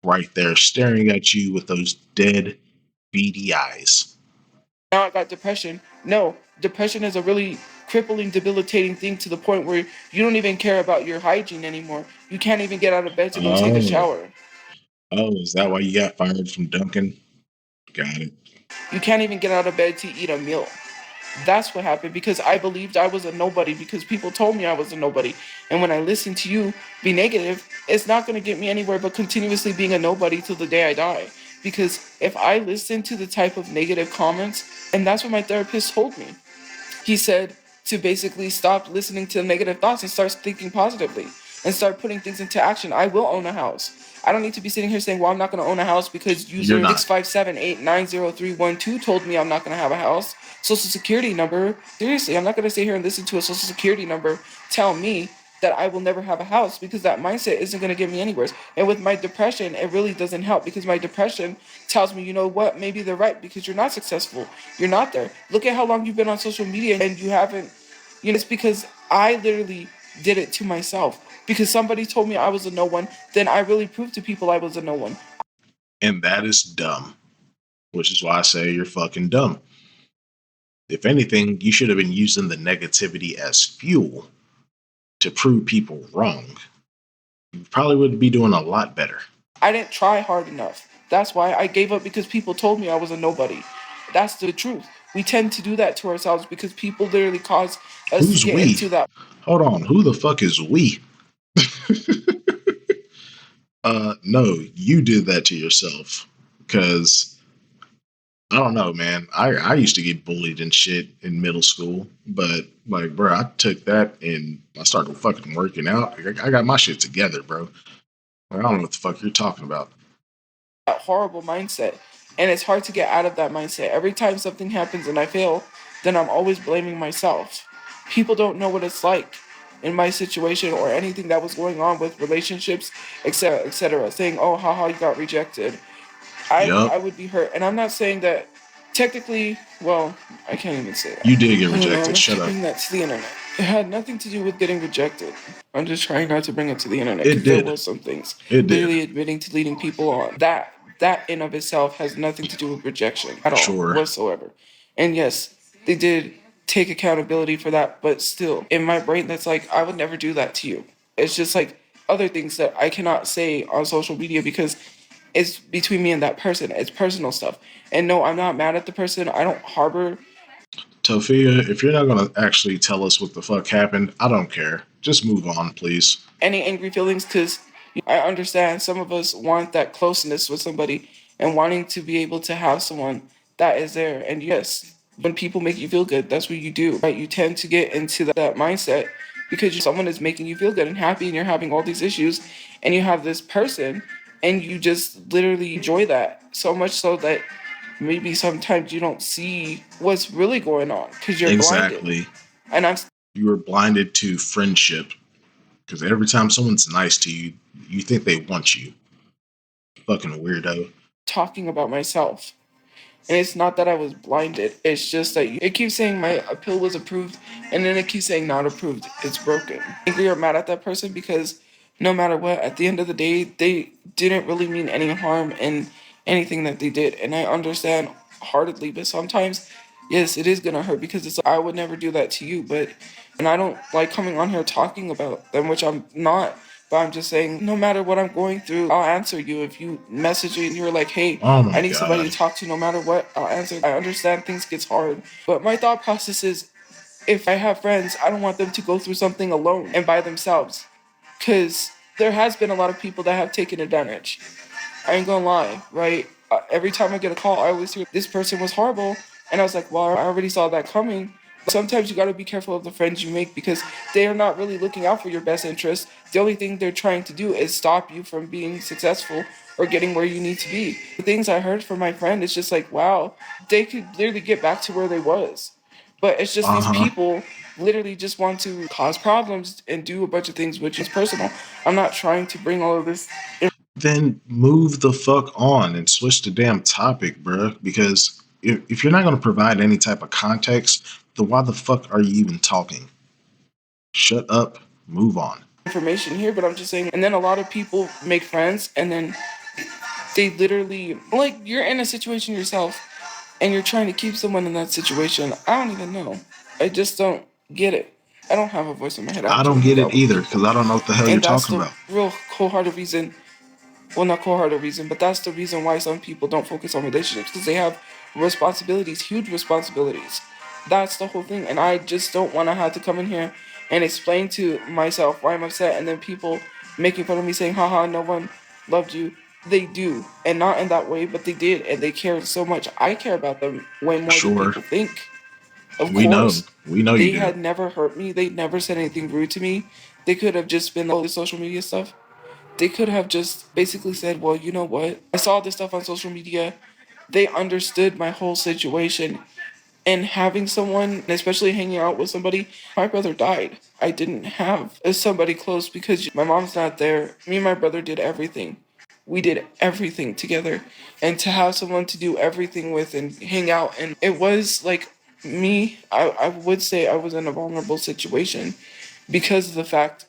right there staring at you with those dead, beady eyes. Now I got depression. No, depression is a really crippling, debilitating thing to the point where you don't even care about your hygiene anymore. You can't even get out of bed to go take a Oh, shower. is that why you got fired from Duncan? Got it. You can't even get out of bed to eat a meal. That's what happened because I believed I was a nobody because people told me I was a nobody. And when I listen to you be negative, it's not going to get me anywhere but continuously being a nobody till the day I die. Because if I listen to the type of negative comments, and that's what my therapist told me, he said to basically stop listening to negative thoughts and start thinking positively and start putting things into action. I will own a house. I don't need to be sitting here saying, well, I'm not going to own a house because You're user not. 657890312 told me I'm not going to have a house. Social security number. Seriously, I'm not going to sit here and listen to a social security number tell me that I will never have a house because that mindset isn't going to get me anywhere. And with my depression, it really doesn't help because my depression tells me, you know what, maybe they're right because you're not successful. You're not there. Look at how long you've been on social media and you haven't, it's because I literally did it to myself. Because somebody told me I was a no one, then I really proved to people I was a no one. And that is dumb, which is why I say you're fucking dumb. If anything, you should have been using the negativity as fuel to prove people wrong. You probably would be doing a lot better. I didn't try hard enough. That's why I gave up because people told me I was a nobody. That's the truth. We tend to do that to ourselves because people literally cause us to Who's get we? into that. Hold on, who the fuck is we? No, you did that to yourself. Because I don't know, man. I used to get bullied and shit in middle school, but like, bro, I took that and I started fucking working out. I got my shit together, bro. Like, I don't know what the fuck you're talking about. That horrible mindset. And it's hard to get out of that mindset. Every time something happens and I fail, then I'm always blaming myself. People don't know what it's like in my situation or anything that was going on with relationships, etc., etc. Saying, "Oh, haha, you got rejected." I Yup, would be hurt, and I'm not saying that technically. Well, I can't even say that. you did get I don't know. I'm rejected. not Shut to up. bring that to the internet. It had nothing to do with getting rejected. I'm just trying not to bring it to the internet It because there did. was some things. It did. Literally admitting to leading people on that in of itself has nothing to do with rejection at all Sure. whatsoever. And yes, they did take accountability for that, but still, in my brain, that's like I would never do that to you. It's just like other things that I cannot say on social media because it's between me and that person. It's personal stuff. And no, I'm not mad at the person. I don't harbor Tophia, if you're not gonna actually tell us what the fuck happened, I don't care. Just move on, please. any angry feelings because I understand some of us want that closeness with somebody and wanting to be able to have someone that is there. And yes, when people make you feel good, that's what you do, right? You tend to get into that mindset because someone is making you feel good and happy and you're having all these issues and you have this person and you just literally enjoy that so much so that maybe sometimes you don't see what's really going on because you're blinded. Exactly. And I'm You were blinded to friendship because every time someone's nice to you, you think they want you. Fucking weirdo. talking about myself. And it's not that I was blinded. It's just that it keeps saying my appeal was approved, and then it keeps saying not approved. It's broken. Angry or mad at that person because no matter what, at the end of the day, they didn't really mean any harm in anything that they did. And I understand heartedly, but sometimes yes, it is gonna hurt because it's I would never do that to you, but and I don't like coming on here talking about them, which I'm not. But I'm just saying, no matter what I'm going through, I'll answer you. If you message me and you're like, hey, Oh I my need somebody god. to talk to no matter what, I'll answer. I understand things gets hard. But my thought process is if I have friends, I don't want them to go through something alone and by themselves. Because there has been a lot of people that have taken advantage. I ain't gonna lie, right? Every time I get a call, I always hear this person was horrible, and I was like, well, I already saw that coming. Sometimes you gotta be careful of the friends you make because they are not really looking out for your best interest. The only thing they're trying to do is stop you from being successful or getting where you need to be. The things I heard from my friend, it's just like, wow, they could literally get back to where they was. But it's just Uh these huh. people literally just want to cause problems and do a bunch of things which is personal. I'm not trying to bring all of this. Then move the fuck on and switch the damn topic, bruh. Because if you're not going to provide any type of context, then why the fuck are you even talking? Shut up, move on. Information here, but I'm just saying. And then a lot of people make friends, and then they literally like you're in a situation yourself, and you're trying to keep someone in that situation. I don't even know. I just don't get it. I don't have a voice in my head. I I actually don't hang get out it with either people, because I don't know what the hell you're and that's talking the about. real cold-hearted reason, well, not cold-hearted reason, but that's the reason why some people don't focus on relationships because they have responsibilities, huge responsibilities. That's the whole thing, and I just don't want to have to come in here and explain to myself why I'm upset, and then people making fun of me saying, "Haha, no one loved you." They do, and not in that way, but they did, and they cared so much. I care about them way more than Sure, people think. Of we know. course, We know you they do. had never hurt me. They never said anything rude to me. They could have just been all the social media stuff. They could have just basically said, well, you know what? I saw this stuff on social media. They understood my whole situation. And having someone, especially hanging out with somebody, my brother died. I didn't have somebody close because my mom's not there. Me and my brother did everything. We did everything together. And to have someone to do everything with and hang out, and it was like me, I would say I was in a vulnerable situation because of the fact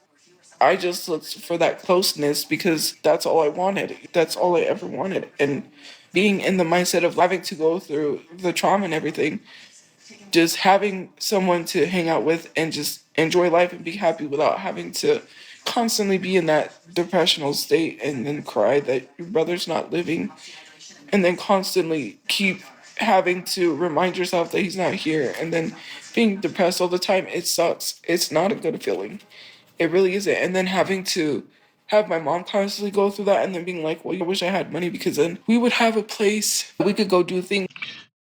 I just looked for that closeness because that's all I wanted. That's all I ever wanted. And being in the mindset of having to go through the trauma and everything, just having someone to hang out with and just enjoy life and be happy without having to constantly be in that depressional state and then cry that your brother's not living and then constantly keep having to remind yourself that he's not here and then being depressed all the time, it sucks. It's not a good feeling. It really isn't. And then having to have my mom constantly go through that and then being like, well, I wish I had money because then we would have a place we could go do things.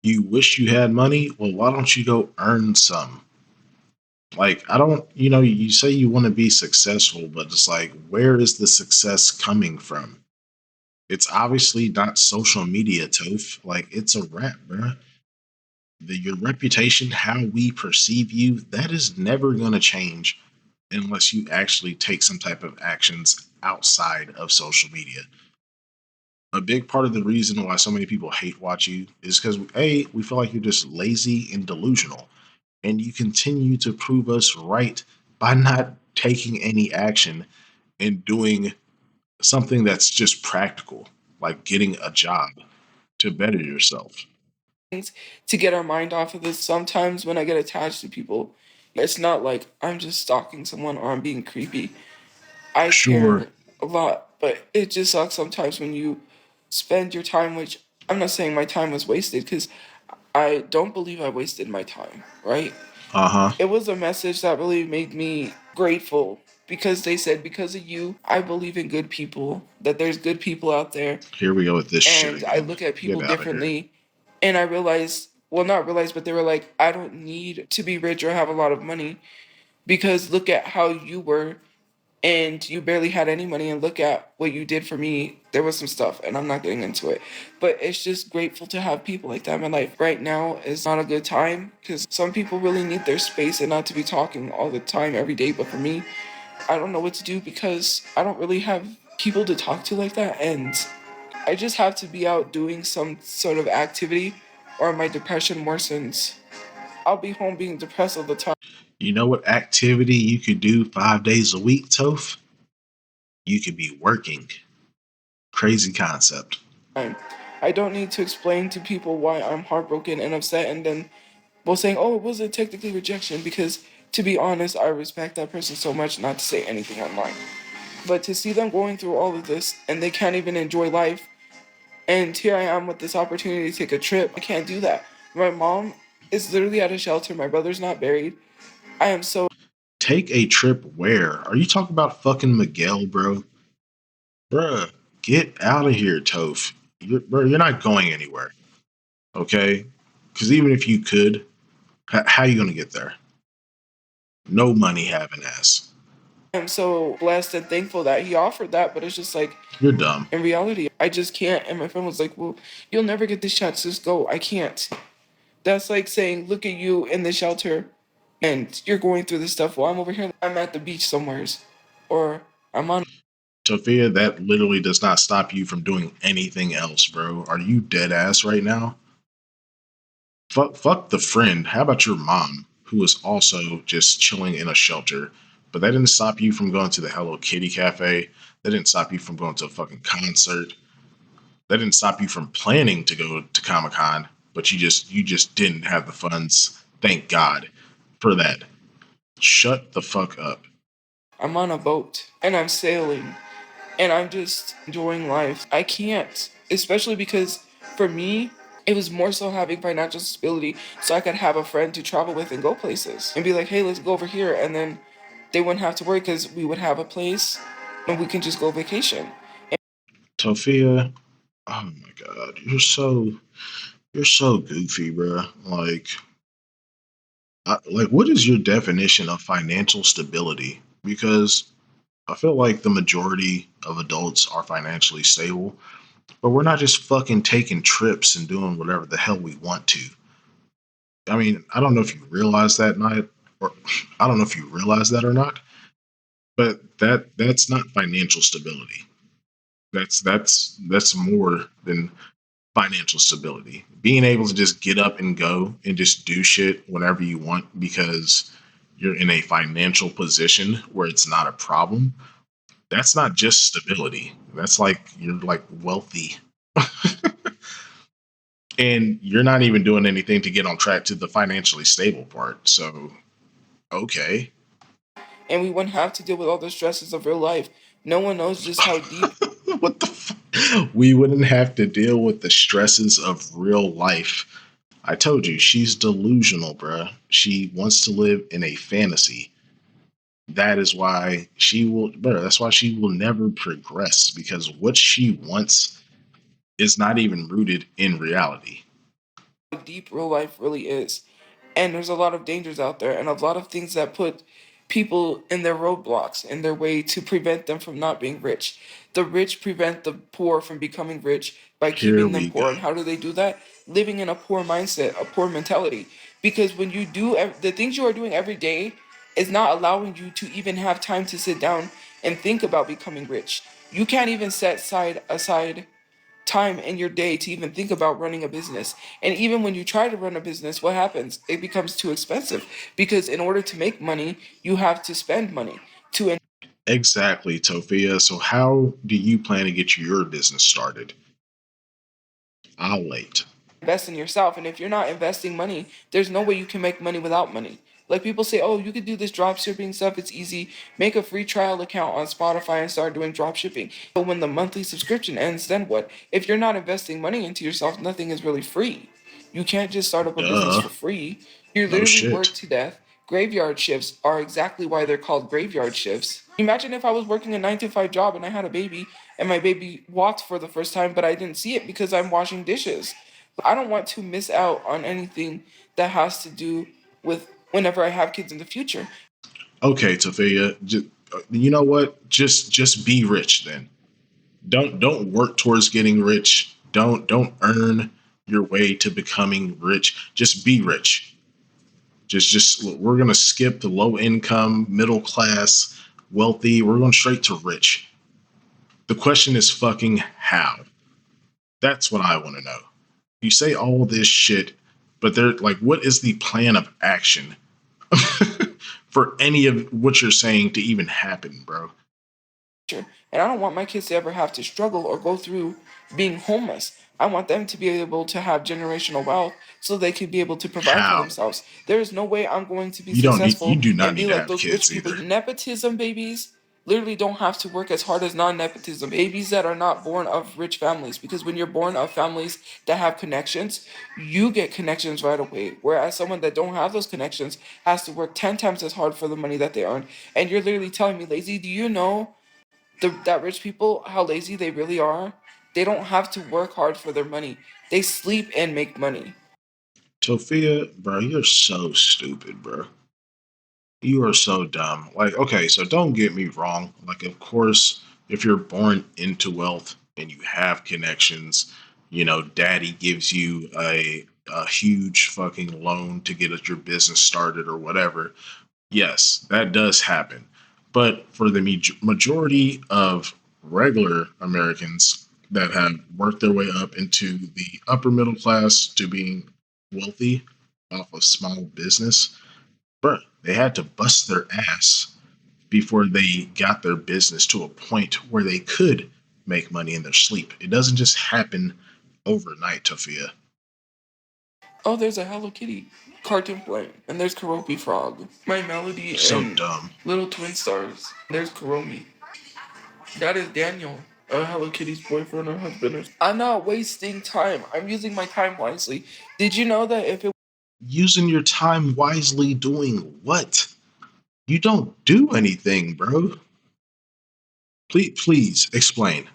You wish you had money? Well, why don't you go earn some? Like, I don't, you say you want to be successful, but it's like, where is the success coming from? It's obviously not social media, Toph. Like, it's a wrap, bruh. Your reputation, how we perceive you, that is never going to change unless you actually take some type of actions outside of social media. A big part of the reason why so many people hate watch you is because A, we feel like you're just lazy and delusional. And you continue to prove us right by not taking any action and doing something that's just practical, like getting a job to better yourself. to get our mind off of this. Sometimes when I get attached to people, it's not like I'm just stalking someone or I'm being creepy. I Sure. care a lot, but it just sucks sometimes when you spend your time, which I'm not saying my time was wasted because I don't believe I wasted my time, right? Uh huh. It was a message that really made me grateful because they said, because of you, I believe in good people, that there's good people out there, Here we go with this shit and I again. look at Get people out of here. differently. And I realized, well, not realized, but they were like, I don't need to be rich or have a lot of money because look at how you were and you barely had any money and look at what you did for me. There was some stuff and I'm not getting into it, but it's just grateful to have people like that in my life. Right now is not a good time because some people really need their space and not to be talking all the time every day, but for me, I don't know what to do because I don't really have people to talk to like that, and I just have to be out doing some sort of activity or my depression worsens. I'll be home being depressed all the time. You know what activity you could do 5 days a week, Toph? You could be working. Crazy concept. I don't need to explain to people why I'm heartbroken and upset and then Well, saying, oh, it wasn't technically rejection because, to be honest, I respect that person so much not to say anything online. But to see them going through all of this and they can't even enjoy life, and here I am with this opportunity to take a trip, I can't do that. My mom is literally at a shelter. My brother's not buried. I am so. Take a trip where? Are you talking about fucking Miguel, bro? Bruh, get out of here, Toph. Bro, you're not going anywhere, okay? Because even if you could, how you gonna get there? No money having ass. I'm so blessed and thankful that he offered that, but it's just like, You're dumb. in reality, I just can't. And my friend was like, well, you'll never get this shot, just go. I can't. That's like saying, look at you in the shelter and you're going through this stuff while I'm over here. I'm at the beach somewheres. Or I'm on. Sophia, that literally does not stop you from doing anything else, bro. Are you dead ass right now? Fuck the friend. How about your mom, who is also just chilling in a shelter? But that didn't stop you from going to the Hello Kitty cafe. That didn't stop you from going to a fucking concert. That didn't stop you from planning to go to Comic Con. But you just didn't have the funds. Thank God for that. Shut the fuck up. I'm on a boat and I'm sailing and I'm just enjoying life. I can't, especially because for me, it was more so having financial stability so I could have a friend to travel with and go places and be like, hey, let's go over here. And then they wouldn't have to worry because we would have a place and we can just go vacation. Tofia, oh my God, you're so goofy, bro. Like, what is your definition of financial stability? Because I feel like the majority of adults are financially stable, but we're not just fucking taking trips and doing whatever the hell we want to. I mean, I don't know if you realize that, night, or I don't know if you realize that or not, but that's not financial stability. That's more than financial stability. Being able to just get up and go and just do shit whenever you want because you're in a financial position where it's not a problem. That's not just stability. That's like you're like wealthy. And you're not even doing anything to get on track to the financially stable part. So, okay. And we wouldn't have to deal with all the stresses of real life. No one knows just how deep. What the we wouldn't have to deal with the stresses of real life. I told you, she's delusional, bruh. She wants to live in a fantasy. That is why she will, bruh, that's why she will never progress because what she wants is not even rooted in reality. Deep real life really is. And there's a lot of dangers out there and a lot of things that put people in their roadblocks in their way to prevent them from not being rich. The rich prevent the poor from becoming rich by Here keeping them we go. poor. And how do they do that? Living in a poor mindset, a poor mentality. Because when you do the things you are doing every day is not allowing you to even have time to sit down and think about becoming rich. You can't even set aside time in your day to even think about running a business. And even when you try to run a business, what happens? It becomes too expensive because in order to make money, you have to spend money to Exactly, Tofia. So, how do you plan to get your business started? I'll wait. invest in yourself. And if you're not investing money, there's no way you can make money without money. Like people say, oh, you could do this drop shipping stuff. It's easy. Make a free trial account on Spotify and start doing drop shipping. But when the monthly subscription ends, then what? If you're not investing money into yourself, nothing is really free. You can't just start up a business Duh. for free. You No literally work shit. to death. Graveyard shifts are exactly why they're called graveyard shifts. Imagine if I was working a 9 to 5 job and I had a baby and my baby walked for the first time, but I didn't see it because I'm washing dishes. I don't want to miss out on anything that has to do with whenever I have kids in the future. Okay, Tofia. You know what? Just be rich then. Don't work towards getting rich. Don't earn your way to becoming rich. Just be rich. Just we're gonna skip the low income, middle class, wealthy. We're going straight to rich. The question is fucking how. That's what I want to know. You say all this shit, but they're like, what is the plan of action for any of what you're saying to even happen, bro? And I don't want my kids to ever have to struggle or go through being homeless. I want them to be able to have generational wealth so they can be able to provide for How? themselves. There is no way I'm going to be You successful do not and need be to like have those rich kids people. either. Nepotism babies literally don't have to work as hard as non-nepotism babies that are not born of rich families, because when you're born of families that have connections, you get connections right away, whereas someone that don't have those connections has to work 10 times as hard for the money that they earn. And you're literally telling me, lazy, do you know that rich people, how lazy they really are? They don't have to work hard for their money. They sleep and make money. Tophia, bro, you're so stupid, bro. You are so dumb. Like, okay, so don't get me wrong. Like, of course, if you're born into wealth and you have connections, daddy gives you a huge fucking loan to get your business started or whatever. Yes, that does happen. But for the majority of regular Americans that have worked their way up into the upper middle class to being wealthy off of small business, bro, they had to bust their ass before they got their business to a point where they could make money in their sleep. It doesn't just happen overnight, Tofia. Oh, there's a Hello Kitty cartoon playing, and there's Karopi Frog. My Melody So and dumb. Little Twin Stars. There's Karomi. That is Daniel, Hello Kitty's boyfriend or husband. I'm not wasting time. I'm using my time wisely. Did you know that if it Using your time wisely doing what? You don't do anything, bro. Please explain.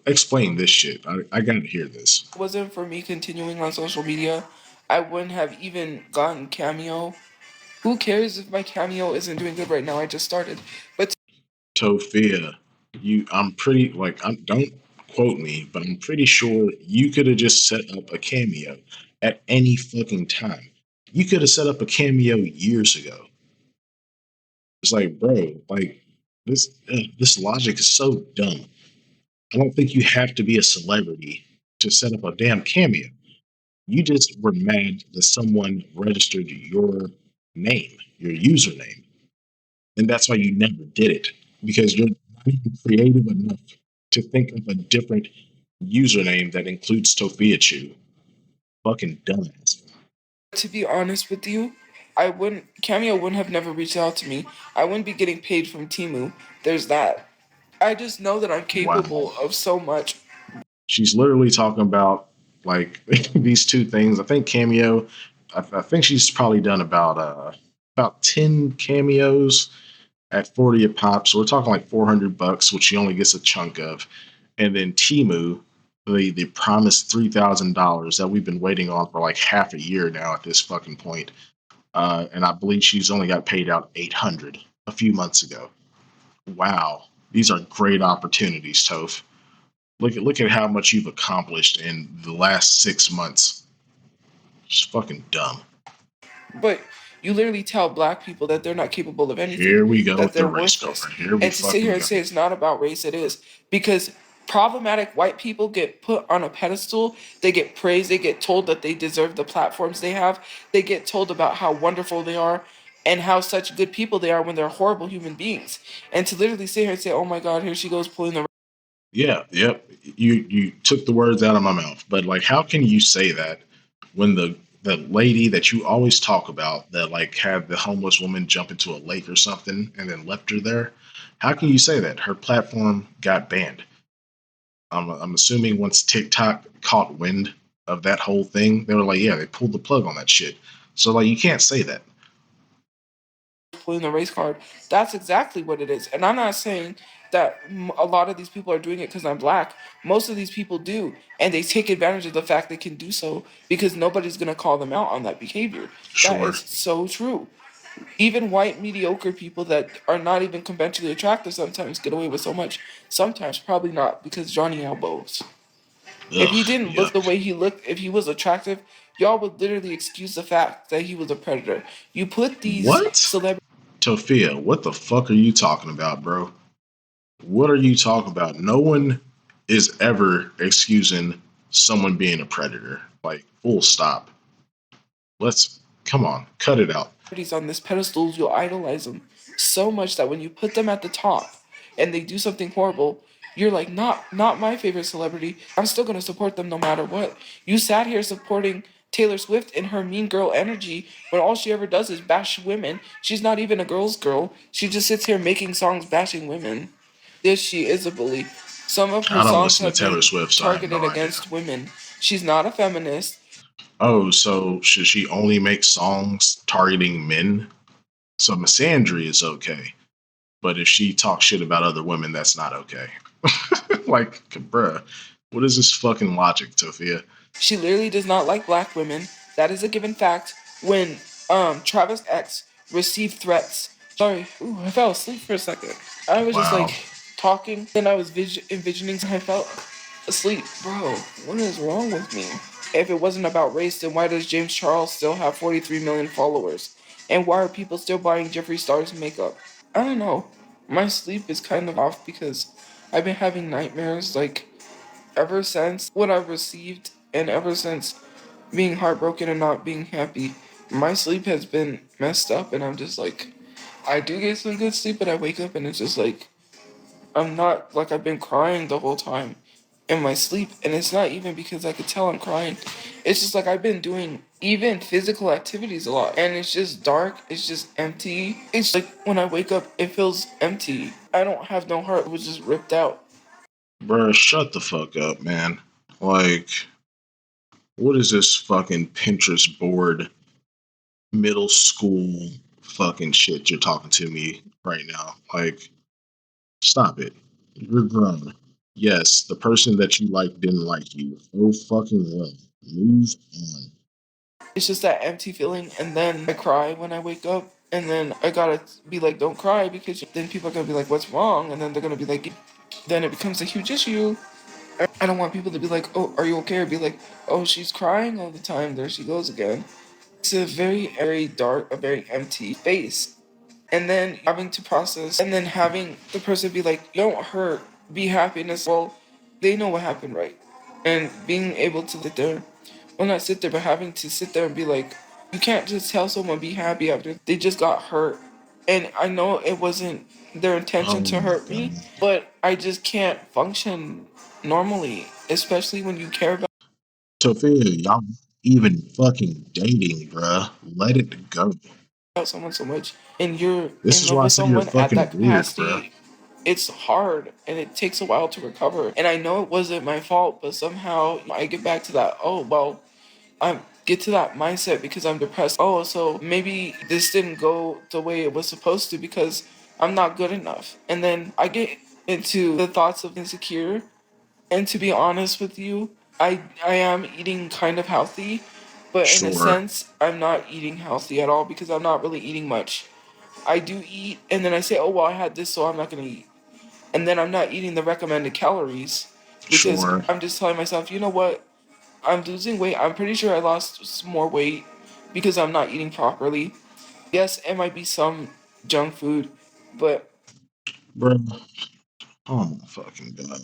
Explain this shit. I gotta hear this. wasn't for me continuing on social media, I wouldn't have even gotten Cameo. Who cares if my Cameo isn't doing good right now? I just started. But Tofia, I'm pretty like don't quote me, but I'm pretty sure you could have just set up a cameo at any fucking time. You could have set up a cameo years ago. It's like, bro, like this logic is so dumb. I don't think you have to be a celebrity to set up a damn cameo. You just were mad that someone registered your name, your username, and that's why you never did it because you're not even creative enough to think of a different username that includes Tophiachu. Fucking dumbass. to be honest with you, I wouldn't Cameo wouldn't have never reached out to me. I wouldn't be getting paid from Timu. There's that. I just know that I'm Wow. capable of so much. She's literally talking about like these two things. I think cameo. I think she's probably done about 10 cameos at 40 a pop. So we're talking like $400, which she only gets a chunk of. And then Timu, the promised $3,000 that we've been waiting on for like half a year now at this fucking point. And I believe she's only got paid out 800 a few months ago. Wow, these are great opportunities, Toph. Look at how much you've accomplished in the last 6 months. It's fucking dumb. But you literally tell black people that they're not capable of anything, Here we go that with the they're race worthless. card. Here we And to sit here fucking and go. say it's not about race, it is. Because problematic white people get put on a pedestal, they get praised, they get told that they deserve the platforms they have, they get told about how wonderful they are and how such good people they are when they're horrible human beings. And to literally sit here and say, oh my God, here she goes pulling the. Yeah, yep. You took the words out of my mouth. But like, how can you say that when the lady that you always talk about that like had the homeless woman jump into a lake or something and then left her there? How can you say that her platform got banned? I'm assuming once TikTok caught wind of that whole thing, they were like, yeah, they pulled the plug on that shit. So like, you can't say that. Pulling the race card. That's exactly what it is. And I'm not saying that a lot of these people are doing it because I'm black. Most of these people do. And they take advantage of the fact they can do so because nobody's going to call them out on that behavior. That Sure. is so true. Even white mediocre people that are not even conventionally attractive sometimes get away with so much. Sometimes, probably not, because Johnny elbows. If he Ugh. didn't look the Yuck. way he looked, if he was attractive, y'all would literally excuse the fact that he was a predator. You put these What? celebrities. Tofia, what the fuck are you talking about, bro? What are you talking about? No one is ever excusing someone being a predator. Like, full stop. Let's come on, cut it out. On this pedestal, you'll idolize them so much that when you put them at the top and they do something horrible, You're like, not my favorite celebrity. I'm still gonna support them no matter what. You sat here supporting Taylor Swift in her mean girl energy when all she ever does is bash women. She's not even a girl's girl. She just sits here making songs bashing women. Yes, she is a bully. Some of her I don't songs listen to have Taylor been Swift, so I have targeted no idea. against women. She's not a feminist. Oh, so should she only make songs targeting men? So misandry is okay, but if she talks shit about other women, that's not okay. Like, bruh, what is this fucking logic, Tophia? She literally does not like black women. That is a given fact. When Travis X received threats. Sorry, ooh, I fell asleep for a second. I was just Wow. like talking, then I was envisioning. I felt asleep, bro. What is wrong with me? If it wasn't about race, then why does James Charles still have 43 million followers? And why are people still buying Jeffree Star's makeup? I don't know. My sleep is kind of off because I've been having nightmares like ever since what I've received and ever since being heartbroken and not being happy. My sleep has been messed up and I'm just like I do get some good sleep but I wake up and it's just like I'm not like I've been crying the whole time in my sleep and it's not even because I could tell I'm crying. It's just like I've been doing even physical activities a lot and it's just dark, it's just empty. It's like when I wake up it feels empty. I don't have no heart, it was just ripped out. Bruh, shut the fuck up, man. Like, what is this fucking Pinterest board middle school fucking shit you're talking to me right now? Like, stop it. You're grown. Yes, the person that you like didn't like you. Oh fucking well. Move on. It's just that empty feeling, and then I cry when I wake up, and then I gotta be like, don't cry, because then people are gonna be like, what's wrong? And then they're gonna be like, then it becomes a huge issue. I don't want people to be like, oh, are you okay? Or be like, oh, she's crying all the time, there she goes again. It's a very, very dark, a very empty face. And then having to process, and then having the person be like, don't hurt, be happiness. Well, they know what happened, right? And being able to sit there, well, not sit there, but having to sit there and be like, you can't just tell someone be happy after they just got hurt. And I know it wasn't their intention Oh to my hurt me, god. but I just can't function normally, especially when you care Sophia, y'all even fucking dating, bruh. Let it go. about someone so much and you're This in is love why I with say you're someone at fucking that weird, bruh. capacity. It's hard and it takes a while to recover. And I know it wasn't my fault, but somehow I get back to that, oh, well, I get to that mindset because I'm depressed. Oh, so maybe this didn't go the way it was supposed to because I'm not good enough. And then I get into the thoughts of insecure. And to be honest with you, I am eating kind of healthy, but in a Sure. sense, I'm not eating healthy at all because I'm not really eating much. I do eat, and then I say, oh, well, I had this, so I'm not going to eat. And then I'm not eating the recommended calories because Sure. I'm just telling myself, you know what? I'm losing weight. I'm pretty sure I lost some more weight because I'm not eating properly. Yes, it might be some junk food, but Bruh. Oh my fucking god.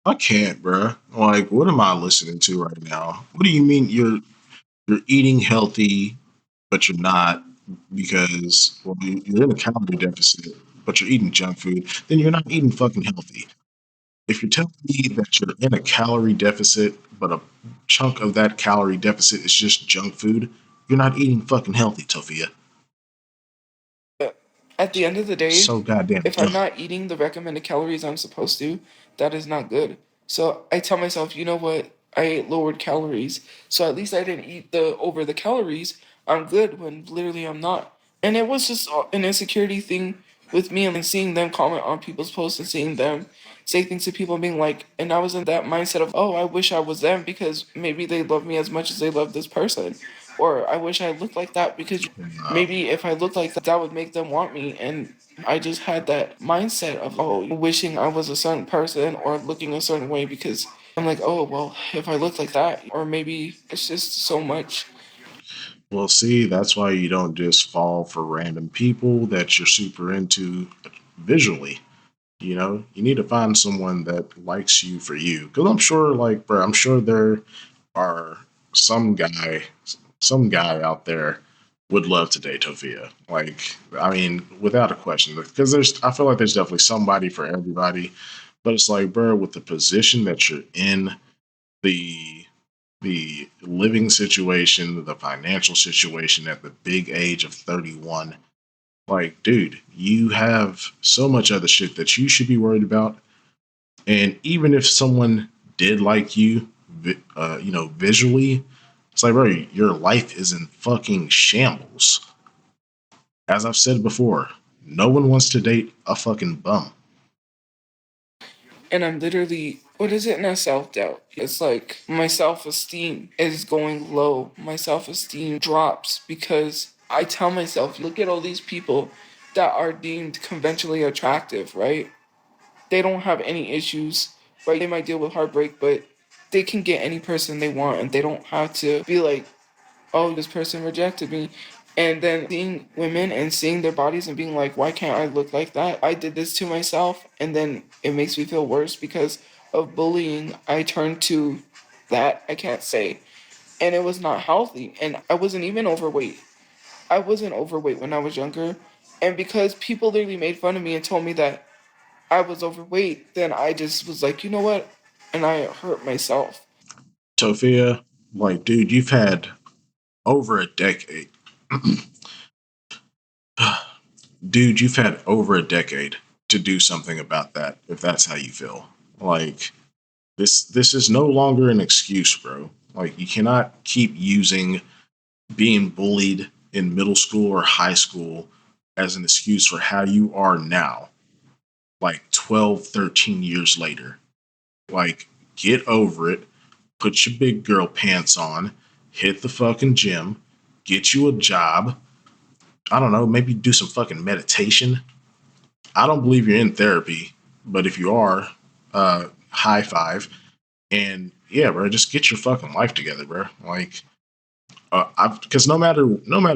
I can't, bruh. Like, what am I listening to right now? What do you mean you're eating healthy, but you're not because well you're in a calorie deficit, but you're eating junk food? Then you're not eating fucking healthy. If you're telling me that you're in a calorie deficit, but a chunk of that calorie deficit is just junk food, you're not eating fucking healthy, Tofia. at the end of the day, So goddamn if I'm dumb. not eating the recommended calories I'm supposed to, that is not good. So I tell myself, you know what? I ate lowered calories. So at least I didn't eat the over the calories. I'm good when literally I'm not. And it was just an insecurity thing with me and seeing them comment on people's posts and seeing them say things to people and being like, and I was in that mindset of, oh, I wish I was them because maybe they love me as much as they love this person. Or I wish I looked like that because Wow. maybe if I looked like that would make them want me. And I just had that mindset of, oh, wishing I was a certain person or looking a certain way because I'm like, oh, well, if I look like that, or maybe it's just so much. Well, see, that's why you don't just fall for random people that you're super into visually. You know, you need to find someone that likes you for you. Because I'm sure, like, bro, I'm sure there are some guy, some guy out there would love to date Tofia. Like, I mean, without a question. Because I feel like there's definitely somebody for everybody. But it's like, bro, with the position that you're in, the the living situation, the financial situation at the big age of 31, like, dude, you have so much other shit that you should be worried about. And even if someone did like you, visually, it's like, bro, your life is in fucking shambles. As I've said before, no one wants to date a fucking bum. And I'm literally, what is it, not self doubt? It's like my self esteem is going low. My self esteem drops because I tell myself, look at all these people that are deemed conventionally attractive, right? They don't have any issues, right? They might deal with heartbreak, but they can get any person they want and they don't have to be like, oh, this person rejected me. And then seeing women and seeing their bodies and being like, why can't I look like that? I did this to myself. And then it makes me feel worse because of bullying. I turned to that, I can't say. And it was not healthy. And I wasn't even overweight. I wasn't overweight when I was younger. And because people literally made fun of me and told me that I was overweight, then I just was like, you know what? And I hurt myself. Tophia, like, dude, you've had over a decade. Dude, you've had over a decade to do something about that, if that's how you feel. Like, this is no longer an excuse, bro. Like, you cannot keep using being bullied in middle school or high school as an excuse for how you are now, like 12, 13 years later. Like, get over it, put your big girl pants on, hit the fucking gym, get you a job. I don't know, maybe do some fucking meditation. I don't believe you're in therapy, but if you are, high five. And yeah, bro, just get your fucking life together, bro. Like, because no matter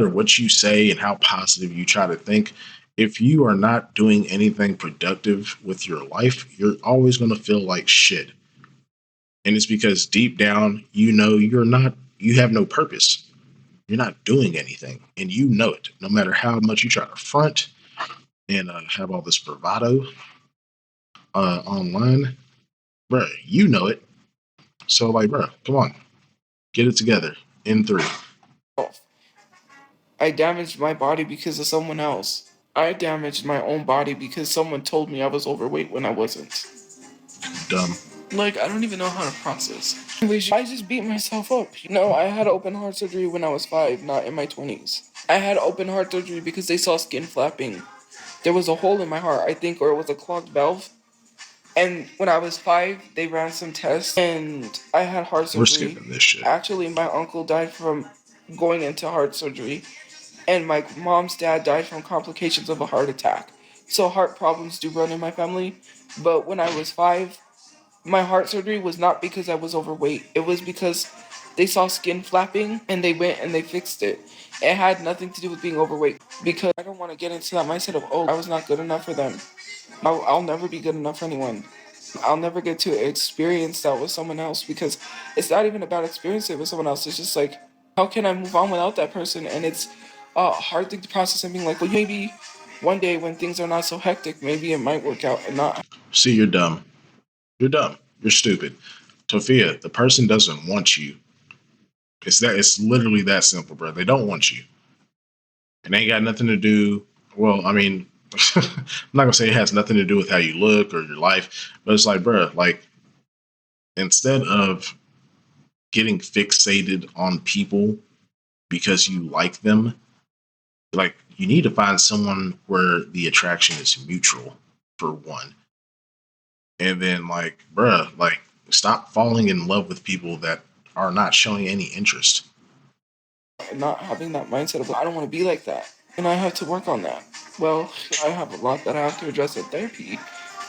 what you say and how positive you try to think, if you are not doing anything productive with your life, you're always going to feel like shit. And it's because deep down, you have no purpose. You're not doing anything, and you know it. No matter how much you try to front and have all this bravado online, bro, you know it. So, like, bro, come on, get it together in three. I damaged my body because of someone else. I damaged my own body because someone told me I was overweight when I wasn't. Dumb. Like, I don't even know how to process. I just beat myself up. I had open heart surgery when I was 5, not in my 20s. I had open heart surgery because they saw skin flapping. There was a hole in my heart, I think, or it was a clogged valve. And when I was 5, they ran some tests and I had heart We're surgery. skipping this shit. Actually, my uncle died from going into heart surgery, and my mom's dad died from complications of a heart attack. So heart problems do run in my family. But when I was 5, my heart surgery was not because I was overweight. It was because they saw skin flapping and they went and they fixed it. It had nothing to do with being overweight because I don't want to get into that mindset of, oh, I was not good enough for them. I'll never be good enough for anyone. I'll never get to experience that with someone else because it's not even about experiencing it with someone else. It's just like, how can I move on without that person? And it's a hard thing to process and being like, well, maybe one day when things are not so hectic, maybe it might work out and not. See, you're dumb. You're dumb. You're stupid. Tophia, the person doesn't want you. It's literally that simple, bro. They don't want you. And they ain't got nothing to do. Well, I mean, I'm not gonna say it has nothing to do with how you look or your life, but it's like, bro, like, instead of getting fixated on people because you like them, like, you need to find someone where the attraction is mutual, for one. And then, like, bruh, like, stop falling in love with people that are not showing any interest. Not having that mindset of I don't want to be like that. And I have to work on that. Well, I have a lot that I have to address in therapy.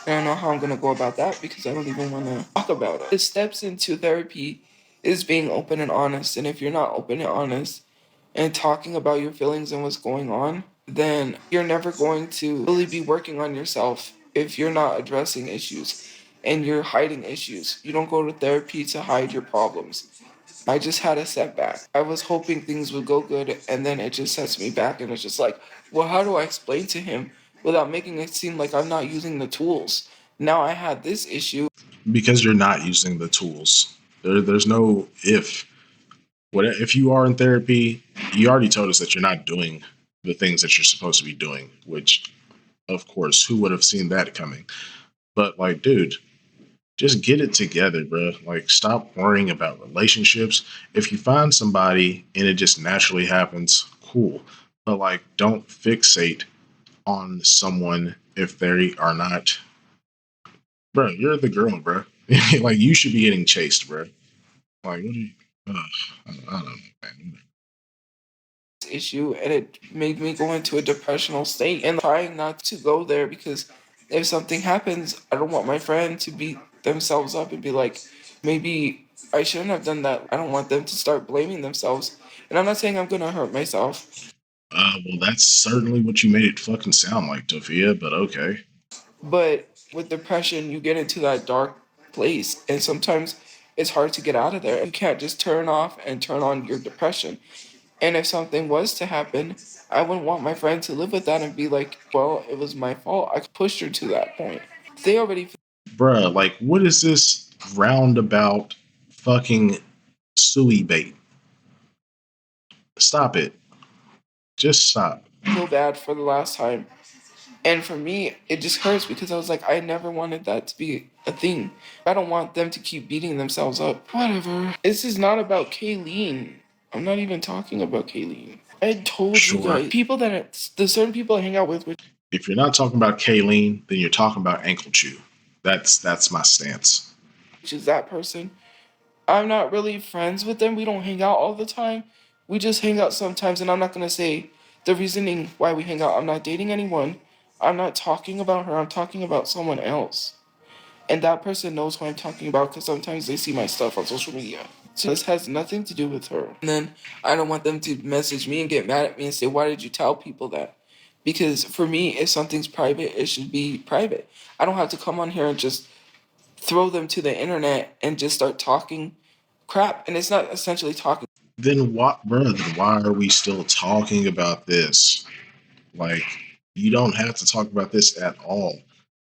And I don't know how I'm gonna go about that because I don't even want to talk about it. The steps into therapy is being open and honest. And if you're not open and honest and talking about your feelings and what's going on, then you're never going to really be working on yourself if you're not addressing issues and you're hiding issues. You don't go to therapy to hide your problems. I just had a setback. I was hoping things would go good, and then it just sets me back. And it's just like, well, how do I explain to him without making it seem like I'm not using the tools? Now I had this issue. because you're not using the tools. There's no if. What if you are in therapy? You already told us that you're not doing the things that you're supposed to be doing. Which, of course, who would have seen that coming? But like, dude, just get it together, bro. Like, stop worrying about relationships. If you find somebody and it just naturally happens, cool. But like, don't fixate on someone if they are not, bro. You're the girl, bro. Like, you should be getting chased, bro. Like, what do you? I don't know, man. Issue, and it made me go into a depressional state and trying not to go there, because if something happens, I don't want my friend to beat themselves up and be like, maybe I shouldn't have done that. I don't want them to start blaming themselves. And I'm not saying I'm gonna hurt myself, Well, that's certainly what you made it fucking sound like, Tophia. But okay. but with depression, you get into that dark place, and sometimes it's hard to get out of there. You can't just turn off and turn on your depression. And if something was to happen, I wouldn't want my friend to live with that and be like, well, it was my fault. I pushed her to that point. They already Bruh, like, what is this roundabout fucking suey bait? Stop it. Just stop. feel bad for the last time. And for me, it just hurts because I was like, I never wanted that to be a thing. I don't want them to keep beating themselves up. Whatever. This is not about Kayleen. I'm not even talking about Kayleen. I told you Sure. guys, people that the certain people I hang out with, which If you're not talking about Kayleen, then you're talking about Ankle Chew. That's my stance. is that person. I'm not really friends with them. We don't hang out all the time. We just hang out sometimes, and I'm not gonna say the reasoning why we hang out. I'm not dating anyone. I'm not talking about her. I'm talking about someone else. And that person knows who I'm talking about because sometimes they see my stuff on social media. So this has nothing to do with her. And then I don't want them to message me and get mad at me and say, why did you tell people that? Because for me, if something's private, it should be private. I don't have to come on here and just throw them to the internet and just start talking crap. And it's not essentially talking. Then what, bro? Then why are we still talking about this? Like, you don't have to talk about this at all.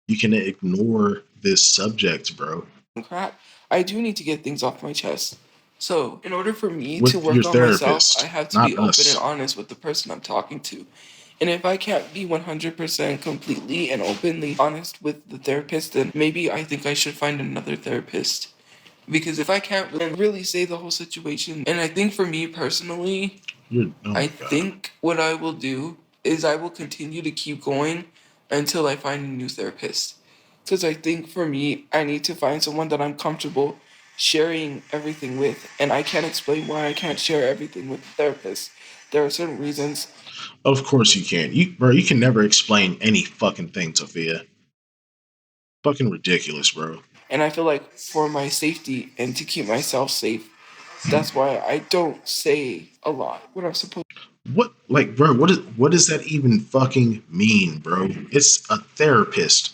You can ignore this subject, bro. Crap. I do need to get things off my chest. So, in order for me to With your work on myself, I therapist, have to be not open and us. honest with the person I'm talking to. And if I can't be 100% completely and openly honest with the therapist, then maybe I think I should find another therapist. Because if I can't really say the whole situation, and I think for me personally, Oh I my god. think what I will do is I will continue to keep going until I find a new therapist. Because I think for me, I need to find someone that I'm comfortable sharing everything with. And I can't explain why I can't share everything with the therapist. There are certain reasons. Of course you can. Bro, you can never explain any fucking thing, Sophia. Fucking ridiculous, bro. And I feel like for my safety and to keep myself safe, that's why I don't say a lot what I'm supposed. What, like, bro? What does that even fucking mean, bro? It's a therapist.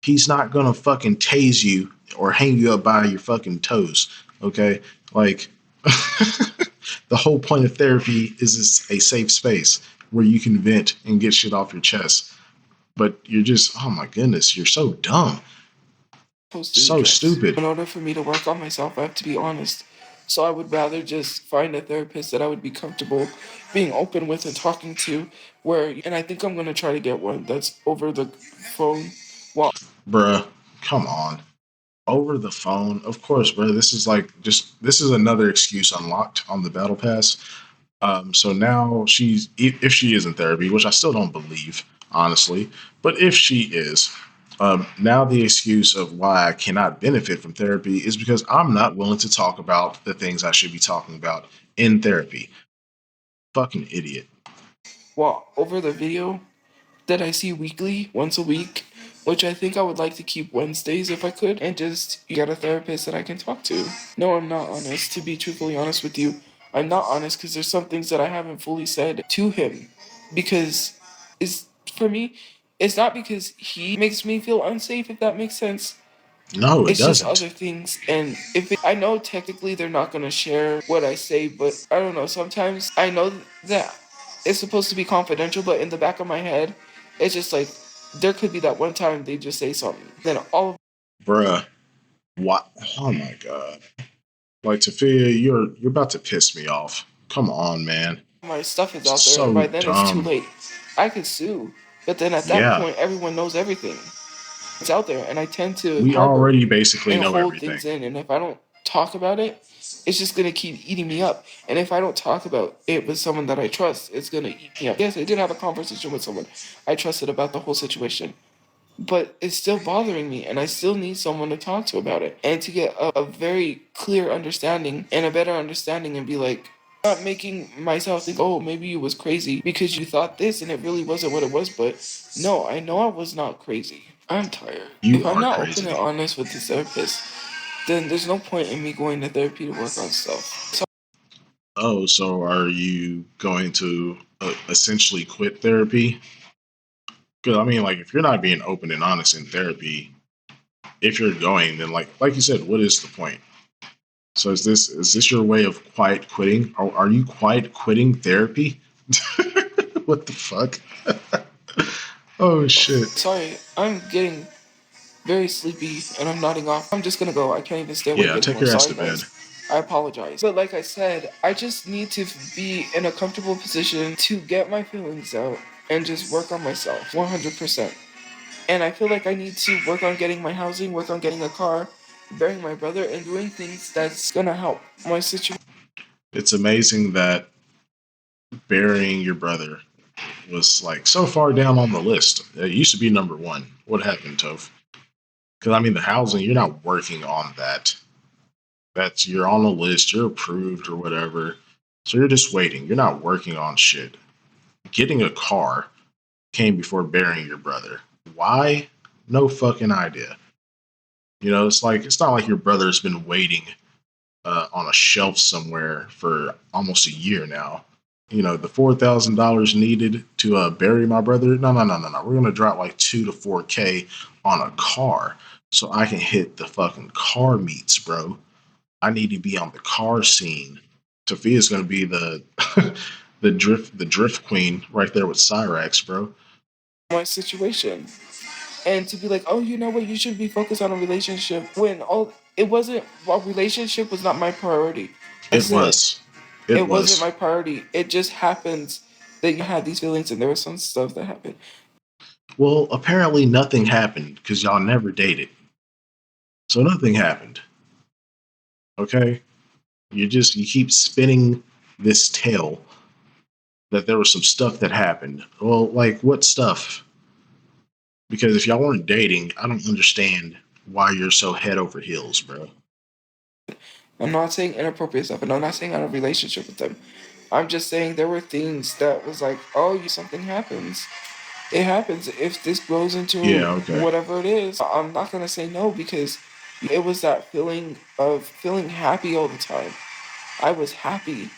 He's not gonna fucking tase you or hang you up by your fucking toes. Okay, like the whole point of therapy is a safe space where you can vent and get shit off your chest. But you're just, oh my goodness, you're so dumb, Supposed to so address. stupid, In order for me to work on myself, I have to be honest. So I would rather just find a therapist that I would be comfortable being open with and talking to. And I think I'm gonna try to get one that's over the phone. Well, bruh. Come on, over the phone, of course, bro. This is like just this is another excuse unlocked on the battle pass. So now if she is in therapy, which I still don't believe, honestly, but if she is, now the excuse of why I cannot benefit from therapy is because I'm not willing to talk about the things I should be talking about in therapy. Fucking idiot. over the video that I see weekly, once a week, which I think I would like to keep Wednesdays if I could, and just get a therapist that I can talk to. No, I'm not honest. To be truthfully honest with you, I'm not honest because there's some things that I haven't fully said to him. Because it's for me, it's not because he makes me feel unsafe, if that makes sense. No, it It's just doesn't. other things. And I know technically they're not going to share what I say, but I don't know. Sometimes I know that it's supposed to be confidential, but in the back of my head, it's just like, there could be that one time they just say something. Then all Bruh. What? Oh my god. Like, Tophia, you're about to piss me off. Come on, man. of my stuff is out there, and So by then it's too dumb. late. I could sue, but then at that Yeah. point, everyone knows everything. It's out there, and I tend to We harbor already basically and know hold everything. things in. And if I don't talk about it, it's just gonna keep eating me up. And if I don't talk about it with someone that I trust, it's gonna eat me up. Yes, I did have a conversation with someone I trusted about the whole situation, but it's still bothering me, and I still need someone to talk to about it and to get a very clear understanding and a better understanding, and be like, not making myself think, oh, maybe you was crazy because you thought this and it really wasn't what it was. But no, I know I was not crazy. I'm tired. You If I'm are not open and crazy. honest with the therapist, then there's no point in me going to therapy to work on stuff. So Oh, so are you going to essentially quit therapy? Because I mean, like, if you're not being open and honest in therapy, if you're going, then like you said, what is the point? So is this your way of quiet quitting? Are you quiet quitting therapy? What the fuck? Oh shit. sorry, I'm getting very sleepy and I'm nodding off. I'm just gonna go. I can't even stay awake Yeah, take anymore. your ass Sorry, to bed. guys. I apologize. But like I said, I just need to be in a comfortable position to get my feelings out and just work on myself 100%. And I feel like I need to work on getting my housing, work on getting a car, burying my brother, and doing things that's gonna help my situation. It's amazing that burying your brother was like so far down on the list. It used to be number one. What happened, Toph? Because I mean, the housing, you're not working on that. That's you're on the list, you're approved or whatever. So you're just waiting. You're not working on shit. Getting a car came before burying your brother. Why? No fucking idea. You know, it's not like your brother's been waiting on a shelf somewhere for almost a year now. You know, the $4,000 needed to bury my brother. No, no, no, no, no. We're gonna drop like 2 to 4K on a car so I can hit the fucking car meets, bro. I need to be on the car scene. Tophia's gonna be the the drift queen right there with Cyrax, bro. My situation. And to be like, oh, you know what, you should be focused on a relationship, when all it wasn't, a relationship was not my priority. I It said was. It it wasn't was. my priority. It just happens that you had these feelings and there was some stuff that happened. Well, apparently nothing happened because y'all never dated. So nothing happened. Okay? You keep spinning this tale that there was some stuff that happened. Well, like what stuff? Because if y'all weren't dating, I don't understand why you're so head over heels, bro. I'm not saying inappropriate stuff, and I'm not saying out of relationship with them. I'm just saying there were things that was like, oh, you something happens. It happens. If this grows into Yeah, okay. whatever it is, I'm not gonna say no, because it was that feeling of feeling happy all the time. I was happy,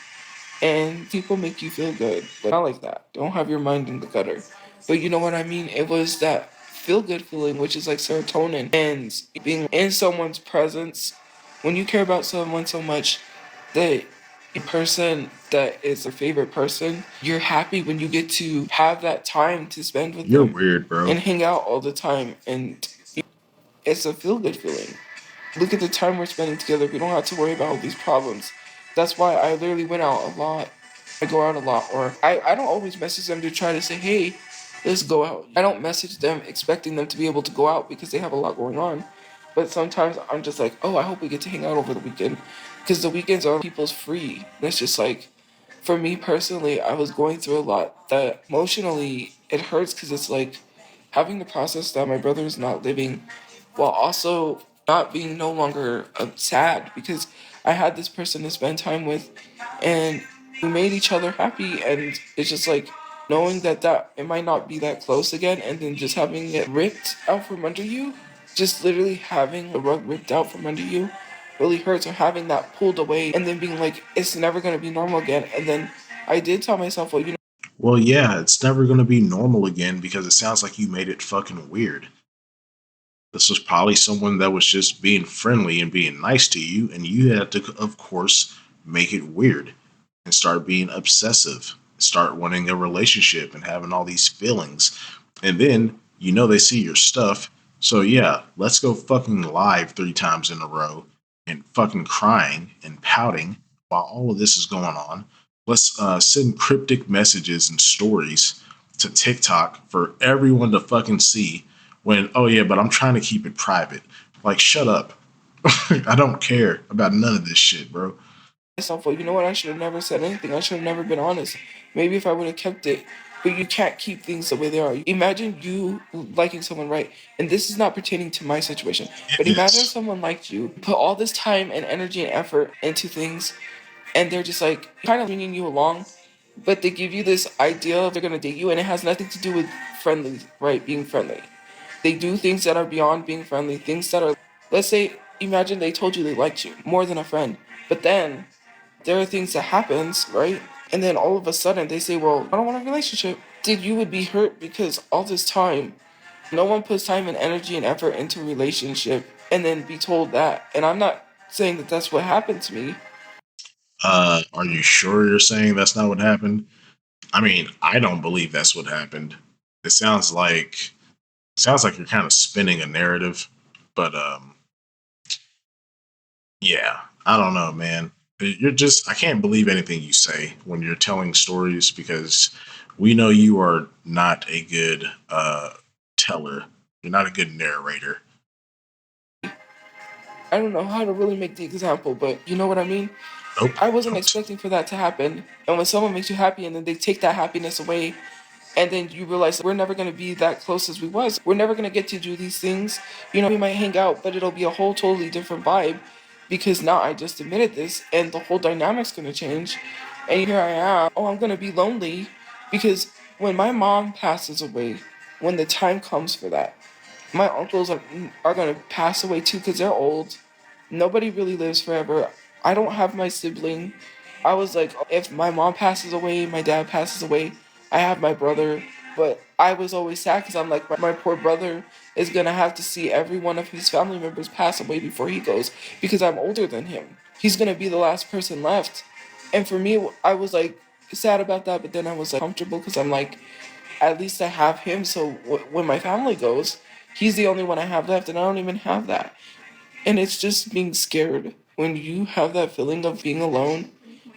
and people make you feel good, but not like that. Don't have your mind in the gutter. But you know what I mean? It was that feel good feeling, which is like serotonin, and being in someone's presence. When you care about someone so much that a person that is a favorite person, you're happy when you get to have that time to spend with You're them weird, bro. and hang out all the time. And it's a feel good feeling. Look at the time we're spending together. We don't have to worry about all these problems. That's why I literally went out a lot. I go out a lot. Or I don't always message them to try to say, hey, let's go out. I don't message them expecting them to be able to go out because they have a lot going on. But sometimes I'm just like, oh, I hope we get to hang out over the weekend. Because the weekends are people's free. That's just like, for me personally, I was going through a lot that emotionally it hurts, because it's like having to process that my brother is not living, while also not being no longer sad, because I had this person to spend time with, and we made each other happy. And it's just like knowing that it might not be that close again, and then just having it ripped out from under you, just literally having the rug ripped out from under you really hurts. Or having that pulled away and then being like, it's never going to be normal again. And then I did tell myself, well, you know, Well, yeah, it's never going to be normal again because it sounds like you made it fucking weird. This was probably someone that was just being friendly and being nice to you, and you had to, of course, make it weird and start being obsessive, start wanting a relationship and having all these feelings. And then You know they see your stuff. So yeah, let's go fucking live 3 times in a row and fucking crying and pouting while all of this is going on. Let's send cryptic messages and stories to TikTok for everyone to fucking see when, oh yeah, but I'm trying to keep it private. Like, shut up. I don't care about none of this shit, bro. myself, well, you know what? I should have never said anything. I should have never been honest. Maybe if I would have kept it. But you can't keep things the way they are. Imagine you liking someone, right? And this is not pertaining to my situation. But It imagine if is. someone liked you, put all this time and energy and effort into things, and they're just like kind of bringing you along, but they give you this idea of they're gonna date you, and it has nothing to do with friendly, right? Being friendly. They do things that are beyond being friendly. Things that are, let's say, imagine they told you they liked you more than a friend, but then there are things that happens, right? And then all of a sudden they say, well, I don't want a relationship. Dude, you would be hurt because all this time, no one puts time and energy and effort into a relationship and then be told that. And I'm not saying that that's what happened to me. Are you sure you're saying that's not what happened? I mean, I don't believe that's what happened. It sounds like you're kind of spinning a narrative, but yeah, I don't know, man. You're just I can't believe anything you say when you're telling stories because we know you are not a good teller. You're not a good narrator. I don't know how to really make the example, but you know what I mean? Nope, I you wasn't don't. expecting for that to happen. And when someone makes you happy and then they take that happiness away, and then you realize we're never going to be that close as we was. We're never going to get to do these things. You know, we might hang out, but it'll be a whole totally different vibe because now I just admitted this and the whole dynamic's going to change. And here I am. Oh, I'm going to be lonely because when my mom passes away, when the time comes for that, my uncles are going to pass away too because they're old. Nobody really lives forever. I don't have my sibling. I was like, if my mom passes away, my dad passes away, I have my brother. But I was always sad because I'm like, my poor brother is going to have to see every one of his family members pass away before he goes because I'm older than him. He's going to be the last person left. And for me, I was like sad about that, but then I was like comfortable because I'm like, at least I have him. So when my family goes, he's the only one I have left, and I don't even have that. And it's just being scared when you have that feeling of being alone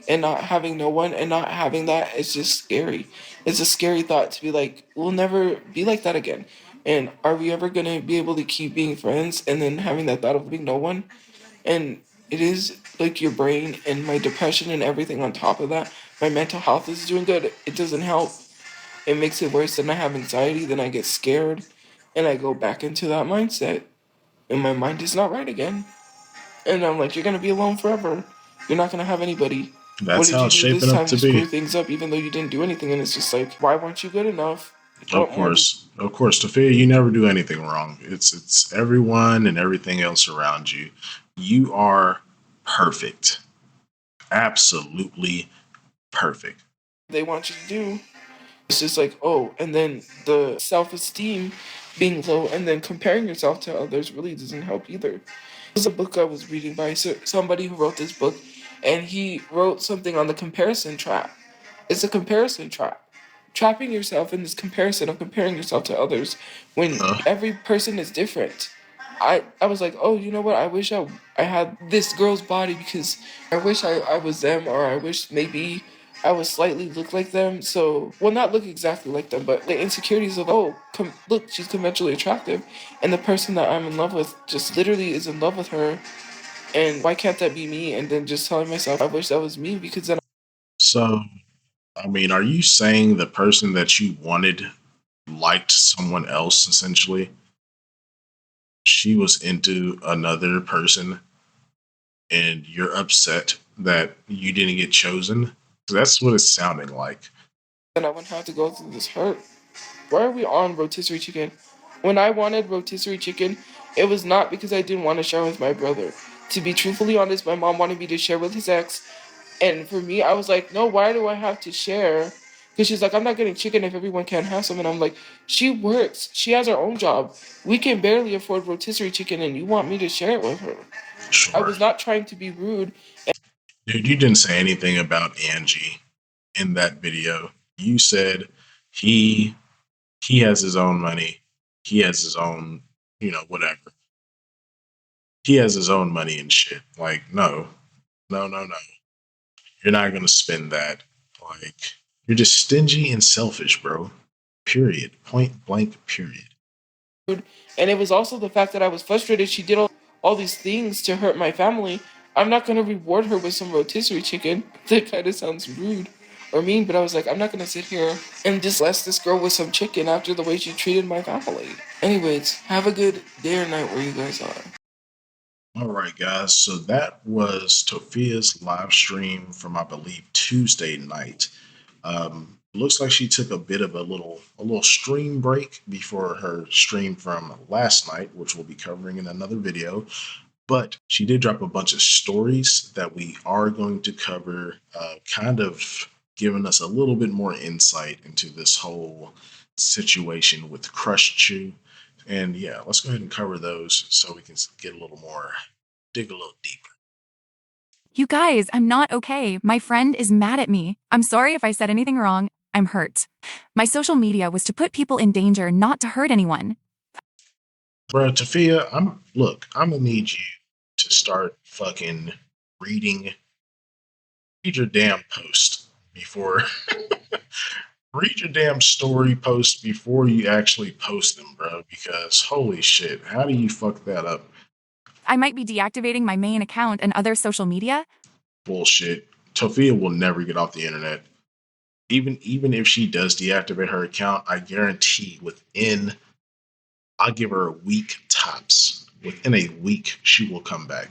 and not having no one and not having that. It's just scary. It's a scary thought to be like, we'll never be like that again. And are we ever gonna be able to keep being friends and then having that thought of being no one? And it is like your brain and my depression and everything on top of that. My mental health is doing good. It doesn't help. It makes it worse. Then I have anxiety. Then I get scared, and I go back into that mindset, and my mind is not right again. And I'm like, you're gonna be alone forever. You're not gonna have anybody. What That's did how you it's do shaping this up time to to screw be. things up, even though you didn't do anything? And it's just like, why weren't you good enough? Of What more did course, of course, Tophiachu, you never do anything wrong. It's everyone and everything else around you. You are perfect, absolutely perfect. they want you to do? It's just like, oh, and then the self esteem being low, and then comparing yourself to others really doesn't help either. This is a book I was reading by somebody who wrote this book, and he wrote something on the comparison trap. It's a comparison trap. Trapping yourself in this comparison of comparing yourself to others when Uh, every person is different. I was like, oh, you know what? I had this girl's body because I wish I was them, or I wish maybe I was slightly look like them. So, well, not look exactly like them, but the insecurities of, oh, look, she's conventionally attractive. And the person that I'm in love with just literally is in love with her. And why can't that be me? And then just telling myself, I wish that was me because then so, I mean, are you saying the person that you wanted liked someone else essentially? She was into another person and you're upset that you didn't get chosen? That's what it's sounding like. I wouldn't have to go through this hurt. Why are we on rotisserie chicken? When I wanted rotisserie chicken, it was not because I didn't want to share with my brother. To be truthfully honest, my mom wanted me to share with his ex. And for me, I was like, no, why do I have to share? Because she's like, I'm not getting chicken if everyone can't have some. And I'm like, she works. She has her own job. We can barely afford rotisserie chicken, and you want me to share it with her. I Sure. was not trying to be rude. Dude, you didn't say anything about Angie in that video. You said he he has his own money. he has his own, whatever. He has his own money and shit. Like, no, no, no, no. You're not gonna spend that. Like, you're just stingy and selfish, bro. Period. Point blank. Period. And it was also the fact that I was frustrated. She did all these things to hurt my family. I'm not gonna reward her with some rotisserie chicken. That kind of sounds rude or mean, but I was like, I'm not gonna sit here and just bless this girl with some chicken after the way she treated my family. Anyways, have a good day or night where you guys are. All right, guys. So that was Tophia's live stream from, I believe, Tuesday night. Looks like she took a bit of a little stream break before her stream from last night, which we'll be covering in another video. But she did drop a bunch of stories that we are going to cover, kind of giving us a little bit more insight into this whole situation with Crushchu. And yeah, let's go ahead and cover those so we can get a little more, dig a little deeper. You guys, I'm not okay. My friend is mad at me. I'm sorry if I said anything wrong. I'm hurt. My social media was to put people in danger, not to hurt anyone. Bro, Tafia, I'm gonna need you to start fucking reading, read your damn post before, read your damn story post before you actually post them, bro. Because holy shit, how do you fuck that up? I might be deactivating my main account and other social media. Bullshit. Tofia will never get off the internet. Even if she does deactivate her account, I guarantee I'll give her a week tops. Within a week, she will come back.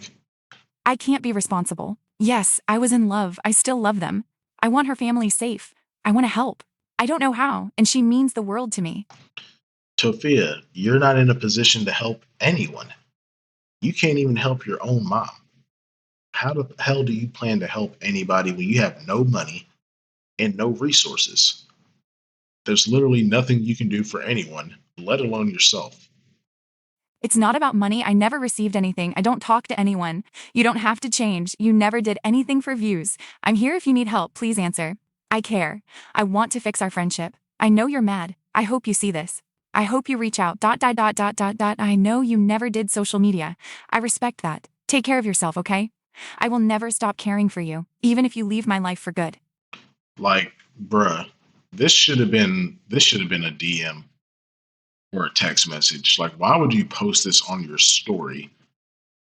I can't be responsible. Yes, I was in love. I still love them. I want her family safe. I want to help. I don't know how, and she means the world to me. Tofia, you're not in a position to help anyone. You can't even help your own mom. How the hell do you plan to help anybody when you have no money and no resources? There's literally nothing you can do for anyone, let alone yourself. It's not about money. I never received anything. I don't talk to anyone. You don't have to change. You never did anything for views. I'm here if you need help. Please answer. I care. I want to fix our friendship. I know you're mad. I hope you see this. I hope you reach out. ... I know you never did social media. I respect that. Take care of yourself, okay? I will never stop caring for you, even if you leave my life for good. Like, bruh, this should have been a DM or a text message. Like, why would you post this on your story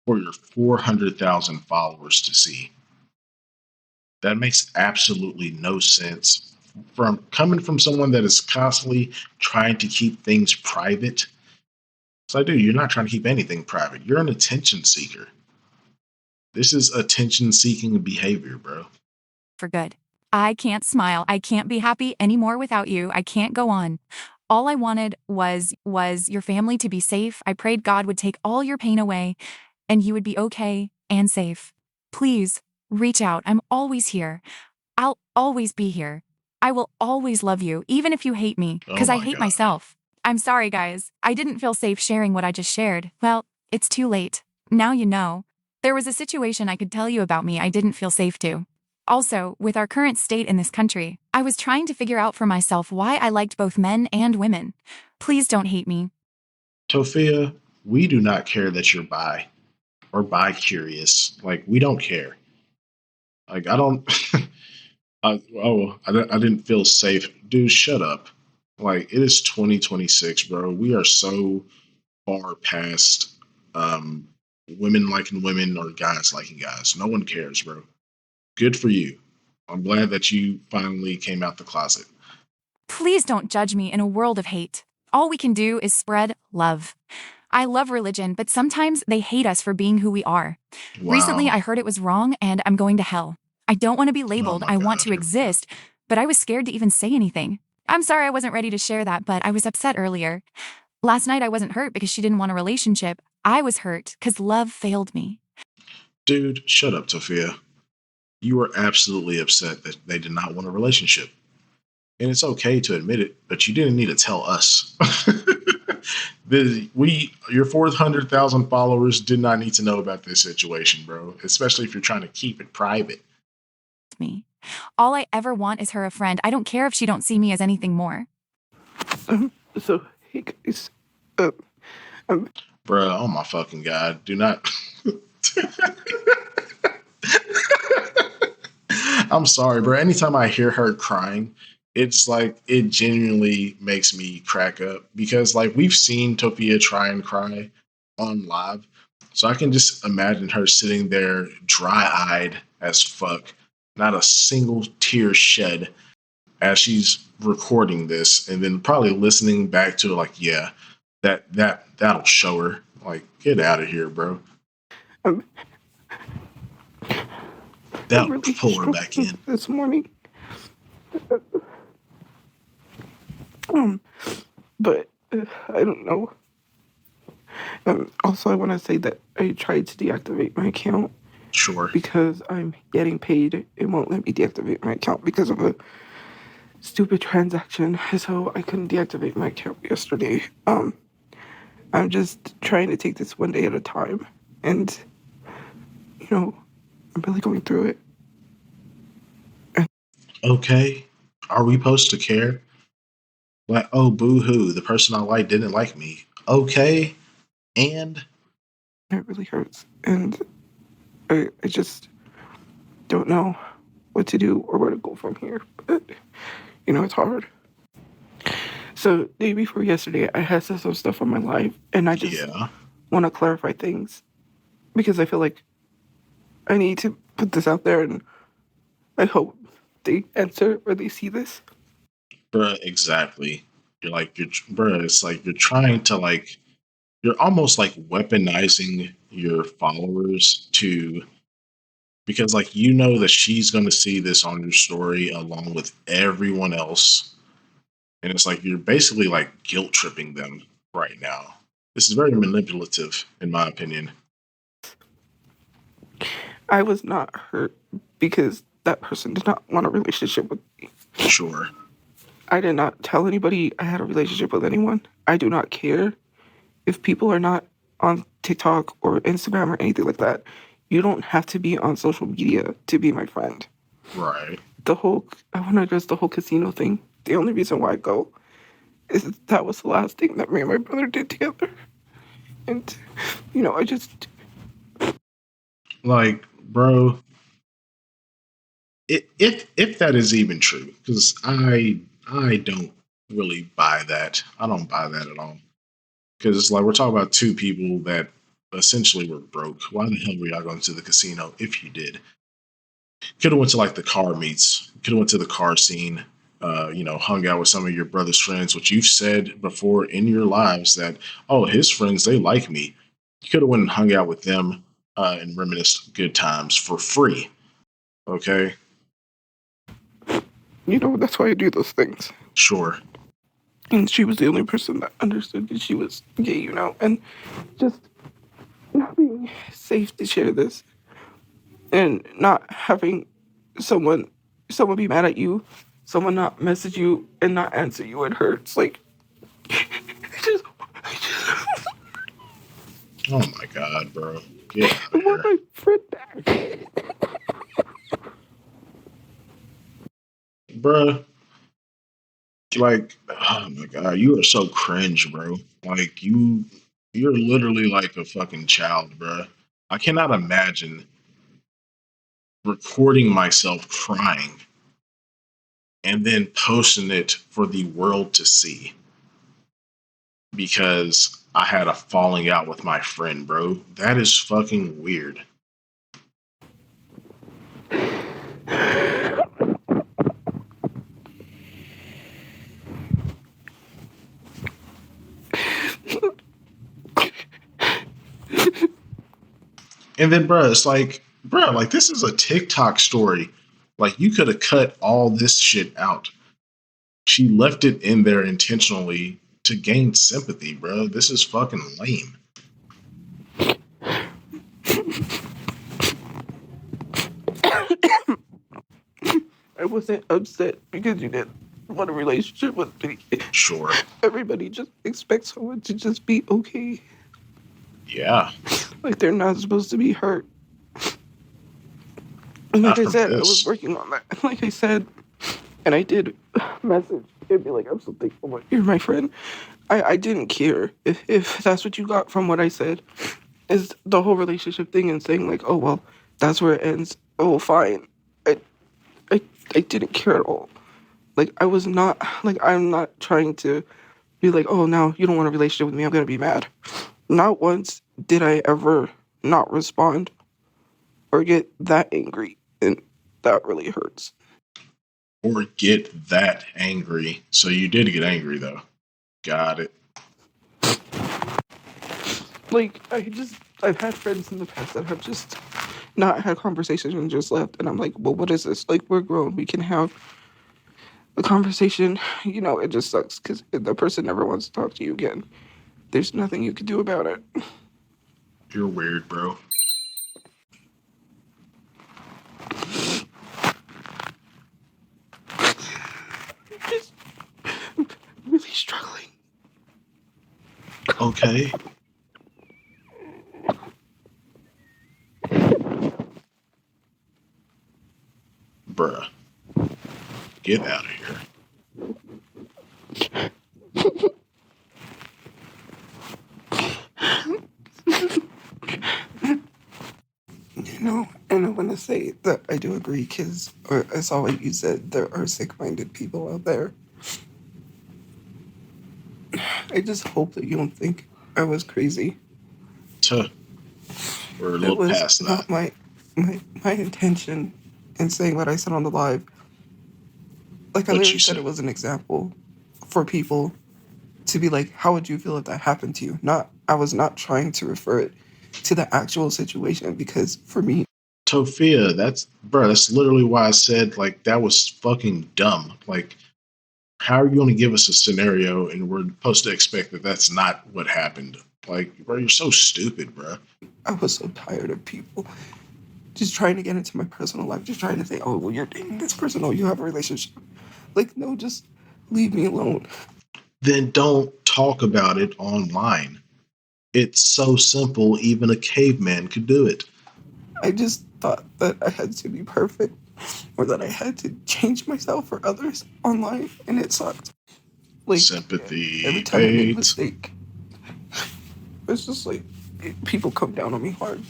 for your 400,000 followers to see? That makes absolutely no sense. From coming from someone that is constantly trying to keep things private. So, dude, you're not trying to keep anything private. You're an attention seeker. This is attention seeking behavior, bro. For good. I can't smile. I can't be happy anymore without you. I can't go on. All I wanted was your family to be safe. I prayed God would take all your pain away and you would be okay and safe. Please, reach out. I'm always here. I'll always be here. I will always love you, even if you hate me, Oh because I my hate God. myself. I'm sorry, guys. I didn't feel safe sharing what I just shared. Well, it's too late. Now you know. There was a situation I could tell you about me I didn't feel safe to. Also, with our current state in this country, I was trying to figure out for myself why I liked both men and women. Please don't hate me. Tofia, we do not care that you're bi or bi curious. Like, we don't care. Like, I don't. I didn't feel safe. Dude, shut up. Like, it is 2026, bro. We are so far past um, women liking women or guys liking guys. No one cares, bro. Good for you. I'm glad that you finally came out the closet. Please don't judge me in a world of hate. All we can do is spread love. I love religion, but sometimes they hate us for being who we are. Recently, Wow. I heard it was wrong and I'm going to hell. I don't want to be Oh labeled. my I want God. to Here we go. exist, but I was scared to even say anything. I'm sorry I wasn't ready to share that, but I was upset earlier. Last night, I wasn't hurt because she didn't want a relationship. I was hurt because love failed me. Dude, shut up, Tofia. You were absolutely upset that they did not want a relationship. And it's okay to admit it, but you didn't need to tell us. Your 400,000 followers did not need to know about this situation, bro. Especially if you're trying to keep it private. Me. All I ever want is her a friend. I don't care if she don't see me as anything more. So, hey guys. Bruh, oh my fucking god. Do not. I'm sorry, bro. Anytime I hear her crying, it's like it genuinely makes me crack up because like we've seen Tophia try and cry on live. So I can just imagine her sitting there dry-eyed as fuck, not a single tear shed as she's recording this and then probably listening back to it like, yeah, that'll show her. Like, get out of here, bro. I'm That'll really pull her back struggling in. this morning. But I don't know. Also, I want to say that I tried to deactivate my account Sure. because I'm getting paid. It won't let me deactivate my account because of a stupid transaction. So I couldn't deactivate my account yesterday. I'm just trying to take this one day at a time, and I'm really going through it. Okay. Are we supposed to care? Like, oh, boo hoo, the person I like didn't like me. Okay. And It really hurts, and I just don't know what to do or where to go from here. But it's hard. So day before yesterday, I had said some stuff on my live, and I just yeah. want to clarify things because I feel like I need to put this out there, and I hope they answer or they see this. Bruh, exactly. Bruh, it's like you're trying to like, you're almost like weaponizing your followers to, because like you know that she's going to see this on your story along with everyone else. And it's like you're basically like guilt tripping them right now. This is very manipulative, in my opinion. I was not hurt because that person did not want a relationship with me. Sure. I did not tell anybody I had a relationship with anyone. I do not care if people are not on TikTok or Instagram or anything like that. You don't have to be on social media to be my friend. Right. I want to address the whole casino thing. The only reason why I go is that was the last thing that me and my brother did together. And, I just. Like, bro, if that is even true, because I don't really buy that. I don't buy that at all. Because it's like we're talking about two people that essentially were broke. Why the hell were y'all going to the casino if you did? Could have went to like the car meets. Could have went to the car scene. Hung out with some of your brother's friends, which you've said before in your lives that, oh, his friends, they like me. You could have went and hung out with them and reminisced good times for free. Okay? That's why I do those things. Sure. And she was the only person that understood that she was gay, and just not being safe to share this and not having someone be mad at you, someone not message you and not answer you, it hurts. Like, I just Oh my god, bro. Get out I of want here. my friend back. Bruh. Like, oh my god, you are so cringe, bro. Like you're literally like a fucking child, bruh. I cannot imagine recording myself crying and then posting it for the world to see because I had a falling out with my friend, bro. That is fucking weird. And then, bruh, it's like, bruh, like this is a TikTok story. Like you could have cut all this shit out. She left it in there intentionally to gain sympathy, bro. This is fucking lame. I wasn't upset because you didn't want a relationship with me. Sure. Everybody just expects someone to just be okay. Yeah. Like they're not supposed to be hurt. And like Not I from said, I was this. working on that. Like I said, and I did message and be like, I'm so thankful you're my friend. I didn't care. If that's what you got from what I said, is the whole relationship thing and saying like, oh well, that's where it ends. Oh fine. I I I didn't care at all. Like I was not like I'm not trying to be like, oh now you don't want a relationship with me, I'm gonna be mad. Not once did I ever not respond or get that angry, and that really hurts. Or get that angry. So you did get angry though. Got it. Like I've had friends in the past that have just not had conversations and just left, and I'm like, well, what is this? Like we're grown, we can have a conversation. It just sucks because the person never wants to talk to you again. There's nothing you can do about it. You're weird, bro. Just really struggling. Okay. Bruh. Get out of here. And I want to say that I do agree because I saw what you said. There are sick-minded people out there. I just hope that you don't think I was crazy. Tuh. We're a It little was past that. not my intention in saying what I said on the live. Like I What literally you said, said. it was an example for people to be like, how would you feel if that happened to you? I was not trying to refer it to the actual situation because for me, Tophia, that's literally why I said like that was fucking dumb. Like, how are you going to give us a scenario and we're supposed to expect that that's not what happened? Like, bro, you're so stupid, bro. I was so tired of people just trying to get into my personal life, just trying to say, oh, well, you're dating this person, oh, you have a relationship. Like, no, just leave me alone. Then don't talk about it online. It's so simple, even a caveman could do it. I just thought that I had to be perfect or that I had to change myself for others online, and it sucked. Like, Sympathy every time I made a bait. mistake, it's just like people come down on me hard.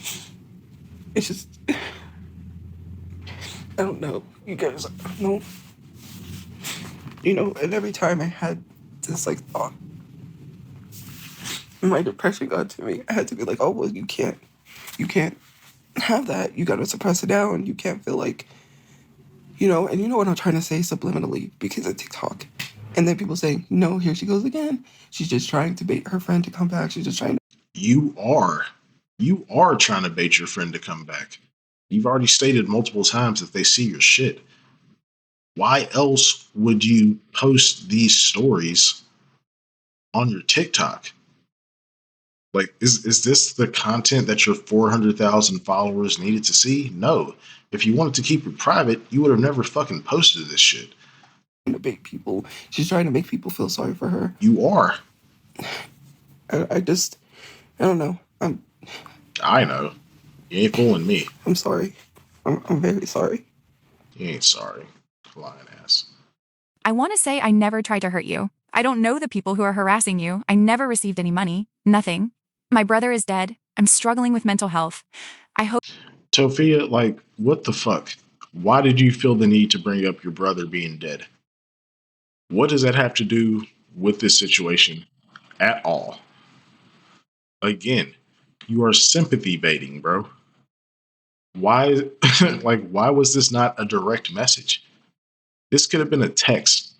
It's just, I don't know. You guys, I don't know. And every time I had this like thought, my depression got to me. I had to be like, oh well, you can't have that. You gotta suppress it down. You can't feel like, and you know what I'm trying to say subliminally because of TikTok. And then people saying, no, here she goes again. She's just trying to bait her friend to come back. She's just trying to. You are trying to bait your friend to come back. You've already stated multiple times that they see your shit. Why else would you post these stories on your TikTok? Like, is this the content that your 400,000 followers needed to see? No. If you wanted to keep it private, you would have never fucking posted this shit. To bait people. She's trying to make people feel sorry for her. You are. I don't know. I know. You ain't fooling me. I'm sorry. I'm very sorry. You ain't sorry. Lying ass. I want to say I never tried to hurt you. I don't know the people who are harassing you. I never received any money. Nothing. My brother is dead. I'm struggling with mental health. I hope. Tophia, like, what the fuck? Why did you feel the need to bring up your brother being dead? What does that have to do with this situation at all? Again, you are sympathy baiting, bro. Why, why was this not a direct message? This could have been a text.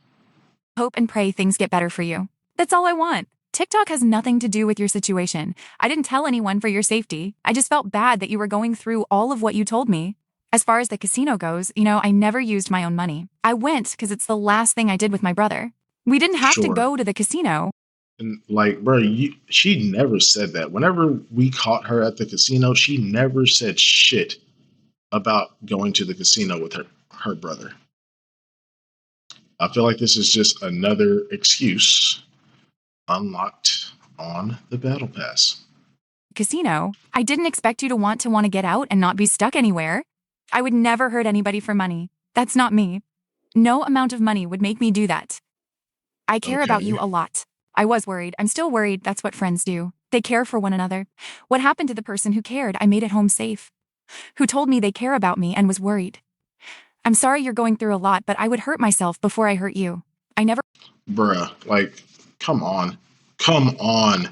Hope and pray things get better for you. That's all I want. TikTok has nothing to do with your situation. I didn't tell anyone for your safety. I just felt bad that you were going through all of what you told me. As far as the casino goes, I never used my own money. I went because it's the last thing I did with my brother. We didn't have to Sure. go to the casino. And like, bro, she never said that. Whenever we caught her at the casino, she never said shit about going to the casino with her brother. I feel like this is just another excuse unlocked on the battle pass. Casino, I didn't expect you to want to get out and not be stuck anywhere. I would never hurt anybody for money. That's not me. No amount of money would make me do that. I care about Okay. you a lot. I was worried. I'm still worried. That's what friends do. They care for one another. What happened to the person who cared? I made it home safe. Who told me they care about me and was worried. I'm sorry you're going through a lot, but I would hurt myself before I hurt you. I never Bruh, like, come on. Come on.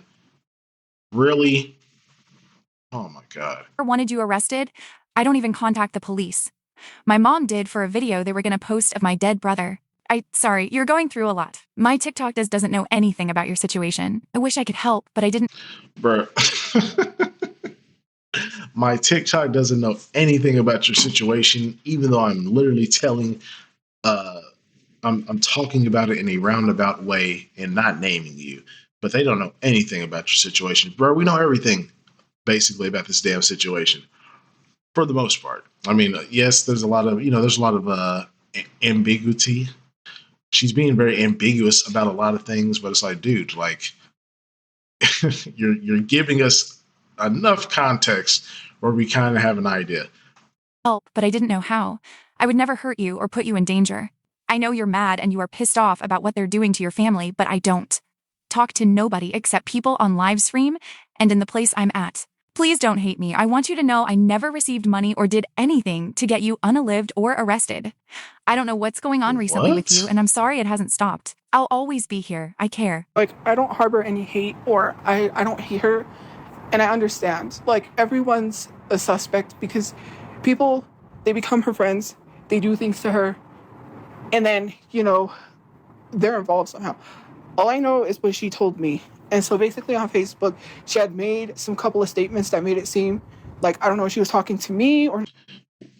Really? Oh my God. wanted you arrested. I don't even contact the police. My mom did for a video they were going to post of my dead brother. Sorry, you're going through a lot. My TikTok doesn't know anything about your situation. I wish I could help, but I didn't. Bruh. My TikTok doesn't know anything about your situation, even though I'm literally telling, I'm talking about it in a roundabout way and not naming you, but they don't know anything about your situation. Bro, we know everything basically about this damn situation for the most part. I mean, yes, there's a lot of, ambiguity. She's being very ambiguous about a lot of things, but it's like, dude, like, you're giving us enough context where we kind of have an idea. Help, but I didn't know how. I would never hurt you or put you in danger. I know you're mad and you are pissed off about what they're doing to your family, but I don't. Talk to nobody except people on live stream and in the place I'm at. Please don't hate me. I want you to know I never received money or did anything to get you unalived or arrested. I don't know what's going on recently with you, and I'm sorry it hasn't stopped. I'll always be here. I care. Like, I don't harbor any hate, or I don't hate her, and I understand. Like, everyone's a suspect because people, they become her friends, they do things to her, and then, they're involved somehow. All I know is what she told me. And so basically on Facebook, she had made some couple of statements that made it seem like, I don't know if she was talking to me or...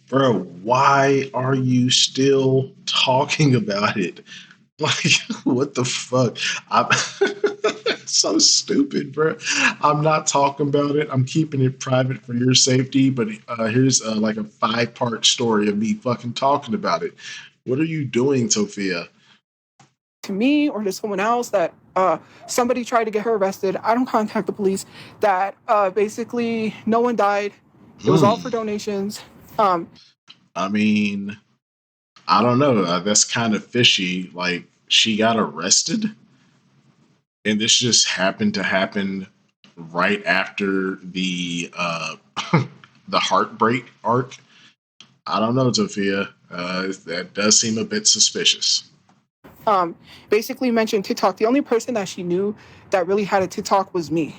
Bro, why are you still talking about it? Like, what the fuck? It's so stupid, bro. I'm not talking about it. I'm keeping it private for your safety, but here's like a 5-part story of me fucking talking about it. What are you doing, Tophia? To me or to someone else that somebody tried to get her arrested. I don't contact the police. That basically no one died. It was all for donations. I mean, I don't know. That's kind of fishy. Like, she got arrested, and this just happened to happen right after the the heartbreak arc. I don't know, Tophia. That does seem a bit suspicious. Basically mentioned TikTok. The only person that she knew that really had a TikTok was me.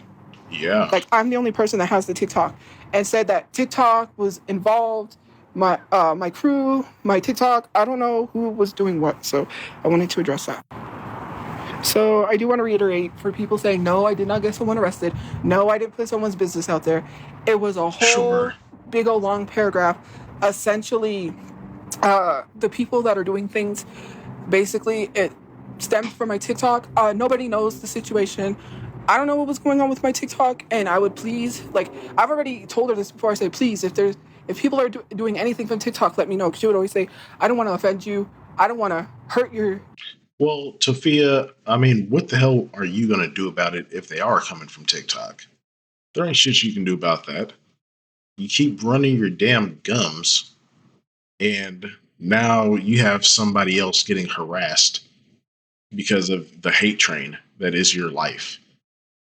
Yeah. Like, I'm the only person that has the TikTok, and said that TikTok was involved. My crew, my TikTok, I don't know who was doing what, so I wanted to address that. So I do want to reiterate for people saying, no, I did not get someone arrested. No, I didn't put someone's business out there. It was a whole big old long paragraph. Essentially, the people that are doing things, basically, it stemmed from my TikTok. Nobody knows the situation. I don't know what was going on with my TikTok, and I would please, like, I've already told her this before. I say, please, if people are doing anything from TikTok, let me know. Because she would always say, I don't want to offend you. I don't want to hurt your... Well, Tophia, I mean, what the hell are you going to do about it if they are coming from TikTok? There ain't shit you can do about that. You keep running your damn gums, and now you have somebody else getting harassed because of the hate train that is your life.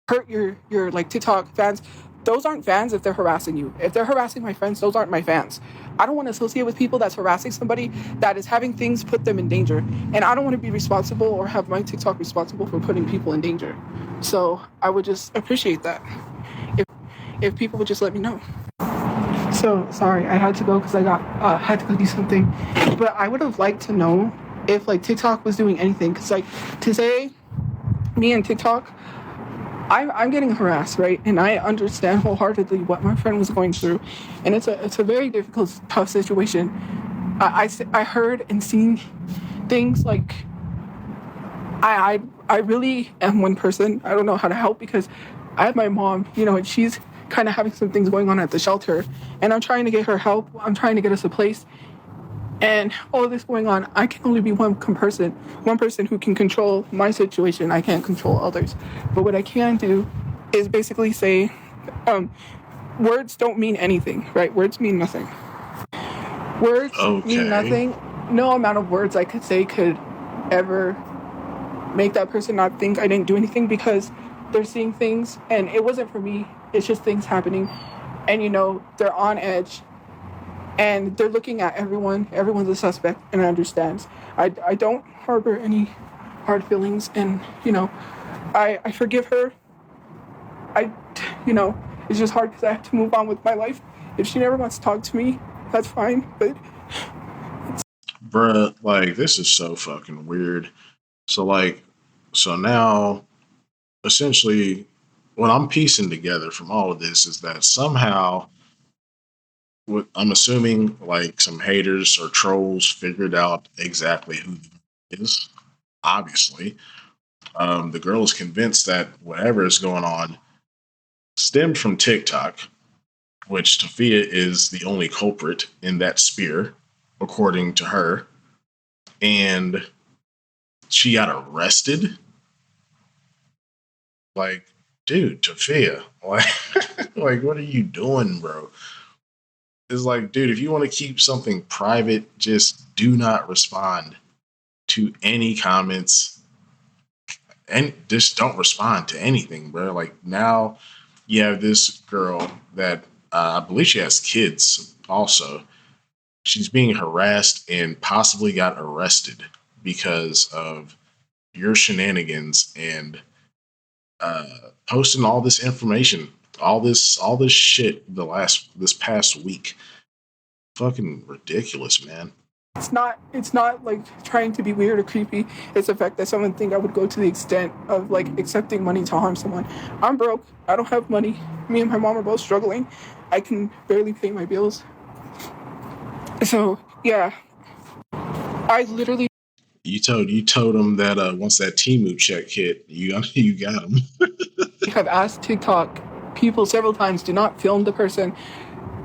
Hurt your like TikTok fans. Those aren't fans if they're harassing you. If they're harassing my friends, those aren't my fans. I don't want to associate with people that's harassing somebody that is having things put them in danger. And I don't want to be responsible or have my TikTok responsible for putting people in danger. So I would just appreciate that if people would just let me know. So sorry, I had to go because I had to go do something. But I would have liked to know if like TikTok was doing anything. Because like today, me and TikTok, I'm getting harassed, right? And I understand wholeheartedly what my friend was going through, and it's a very difficult, tough situation. I heard and seen things like I really am one person. I don't know how to help because I have my mom, and she's kind of having some things going on at the shelter, and I'm trying to get her help. I'm trying to get us a place. And all of this going on, I can only be one person who can control my situation. I can't control others. But what I can do is basically say, words don't mean anything, right? Words mean nothing. Words mean nothing. No amount of words I could say could ever make that person not think I didn't do anything, because they're seeing things and it wasn't for me. It's just things happening. And, they're on edge and they're looking at everyone. Everyone's a suspect, and I understand. I don't harbor any hard feelings, and, I forgive her. It's just hard because I have to move on with my life. If she never wants to talk to me, that's fine, but... Bruh, like, this is so fucking weird. So now, essentially, what I'm piecing together from all of this is that somehow, I'm assuming, like, some haters or trolls figured out exactly who it is. Obviously, the girl is convinced that whatever is going on stemmed from TikTok, which Tophia is the only culprit in that spear, according to her. And she got arrested. Like, dude, Tophia, like, what are you doing, bro? It's like, dude, if you want to keep something private, just do not respond to any comments, and just don't respond to anything, bro. Like, now you have this girl that I believe she has kids also. She's being harassed and possibly got arrested because of your shenanigans and posting all this information, all this shit this past week. Fucking ridiculous, man. It's not like trying to be weird or creepy. It's the fact that someone think I would go to the extent of like accepting money to harm someone. I'm broke. I don't have money. Me and my mom are both struggling. I can barely pay my bills. So yeah, I literally... You told him that once that Temu check hit, you got him. have asked TikTok people several times, do not film the person.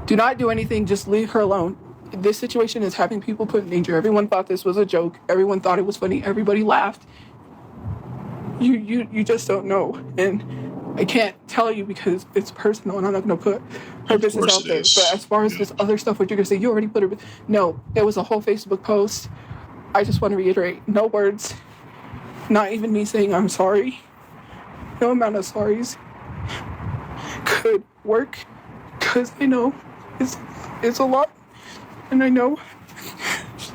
Do not do anything. Just leave her alone. This situation is having people put in danger. Everyone thought this was a joke. Everyone thought it was funny. Everybody laughed. You just don't know. And I can't tell you because it's personal and I'm not going to put her business out there. But as far as this other stuff, what you're going to say, you already put her... No, it was a whole Facebook post. I just want to reiterate, no words. Not even me saying I'm sorry. No amount of sorries could work, because I know it's a lot, and I know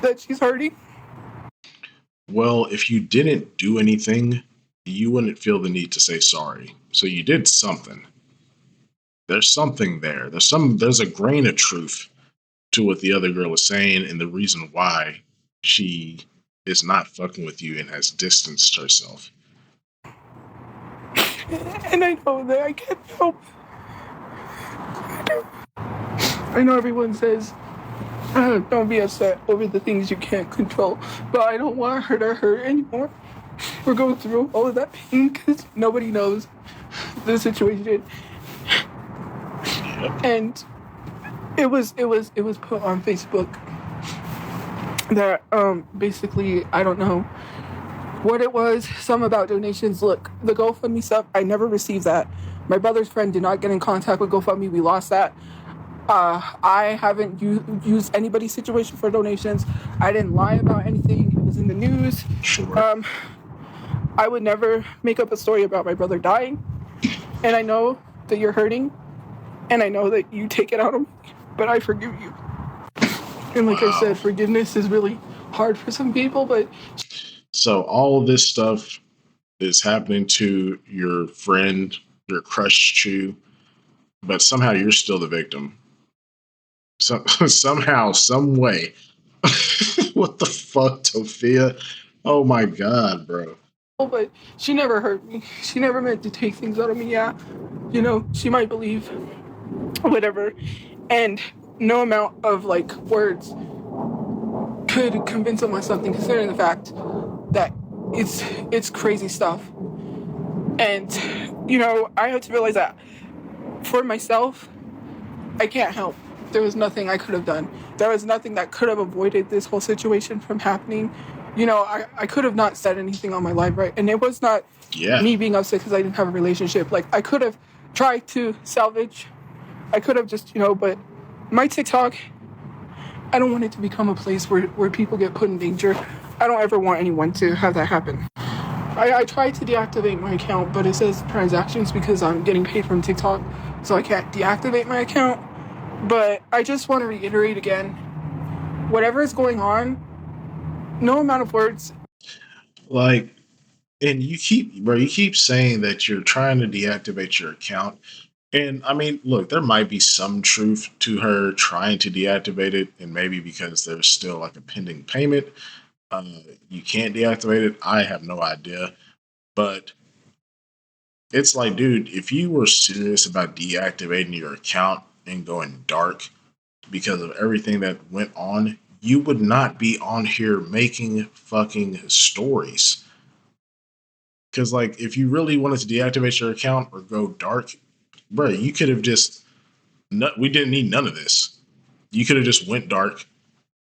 that she's hurting. Well, if you didn't do anything, you wouldn't feel the need to say sorry. So you did something. There's something there. There's a grain of truth to what the other girl is saying and the reason why she is not fucking with you and has distanced herself. And I know that I can't help. I know everyone says, don't be upset over the things you can't control, but I don't want her to hurt anymore. We're going through all of that pain because nobody knows the situation. Yep. And it was put on Facebook that basically, I don't know what it was, some about donations. Look, the GoFundMe stuff, I never received that. My brother's friend did not get in contact with GoFundMe. We lost that. I haven't used anybody's situation for donations. I didn't lie about anything. It was in the news. Sure. I would never make up a story about my brother dying. And I know that you're hurting. And I know that you take it out on me. But I forgive you. And like I said, forgiveness is really hard for some people, but... So all of this stuff is happening to your friend, your Crushchu, but somehow you're still the victim. So, somehow, some way. What the fuck, Tophia? Oh my god, bro. But she never hurt me. She never meant to take things out of me. Yeah, she might believe whatever. And no amount of like words could convince someone something, considering the fact that it's crazy stuff. And I have to realize that for myself, I can't help. There was nothing I could have done. There was nothing that could have avoided this whole situation from happening. I could have not said anything on my live, right? And it was not me being upset because I didn't have a relationship. Like, I could have tried to salvage. I could have just, but my TikTok, I don't want it to become a place where people get put in danger. I don't ever want anyone to have that happen. I tried to deactivate my account, but it says transactions because I'm getting paid from TikTok, so I can't deactivate my account. But I just want to reiterate again, whatever is going on, no amount of words. Like, and you keep saying that you're trying to deactivate your account. And I mean, look, there might be some truth to her trying to deactivate it, and maybe because there's still like a pending payment, uh, you can't deactivate it. I have no idea. But it's like, dude, if you were serious about deactivating your account and going dark because of everything that went on, you would not be on here making fucking stories. Because, like, if you really wanted to deactivate your account or go dark, bro, you could have just, we didn't need none of this. You could have just went dark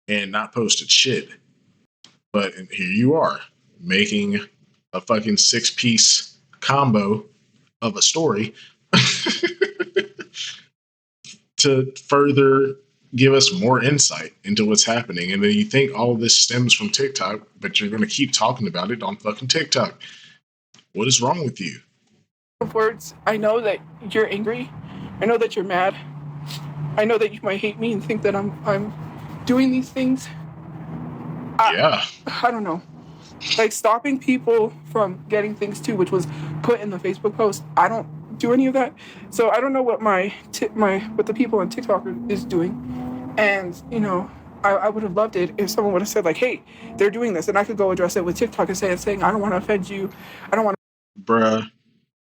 and not posted shit. But here you are making a fucking 6-piece combo of a story to further give us more insight into what's happening. And then you think all of this stems from TikTok, but you're going to keep talking about it on fucking TikTok. What is wrong with you? Of words, I know that you're angry. I know that you're mad. I know that you might hate me and think that I'm doing these things. Yeah. I don't know. Like stopping people from getting things too, which was put in the Facebook post. I don't do any of that, so I don't know what what the people on TikTok is doing. And you know, I would have loved it if someone would have said like, "Hey, they're doing this," and I could go address it with TikTok and saying, "I don't want to offend you. I don't want." Bruh,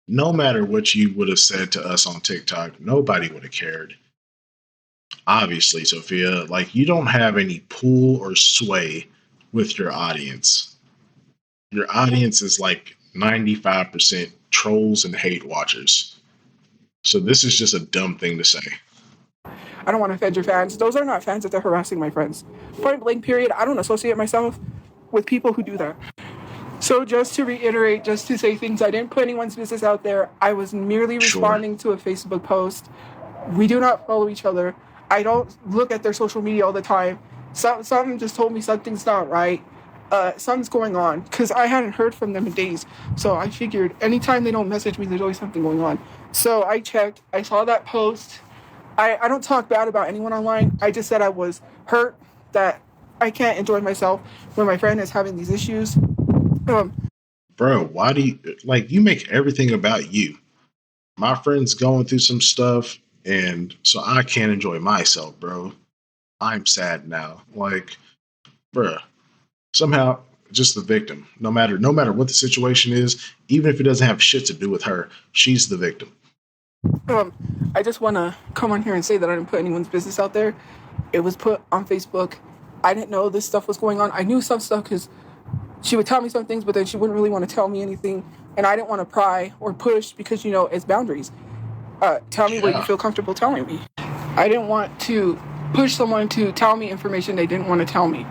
no matter what you would have said to us on TikTok, nobody would have cared. Obviously, Sophia, like you don't have any pull or sway with your audience. Your audience is like 95% trolls and hate watchers. So this is just a dumb thing to say. I don't want to offend your fans. Those are not fans if they're harassing my friends. Point blank, period. I don't associate myself with people who do that. So just to reiterate, just to say things, I didn't put anyone's business out there. I was merely responding to a Facebook post. We do not follow each other. I don't look at their social media all the time. Something just told me something's not right. Something's going on because I hadn't heard from them in days. So I figured anytime they don't message me, there's always something going on. So I checked. I saw that post. I don't talk bad about anyone online. I just said I was hurt that I can't enjoy myself when my friend is having these issues. Bro, why do you like you make everything about you? My friend's going through some stuff, and so I can't enjoy myself, bro. I'm sad now. Like, bro, somehow just the victim. No matter what the situation is, even if it doesn't have shit to do with her, she's the victim. I just want to come on here and say that I didn't put anyone's business out there. It was put on Facebook. I didn't know this stuff was going on. I knew some stuff because she would tell me some things, but then she wouldn't really want to tell me anything. And I didn't want to pry or push because, you know, it's boundaries. Tell me what you feel comfortable telling me. I didn't want to push someone to tell me information they didn't want to tell me.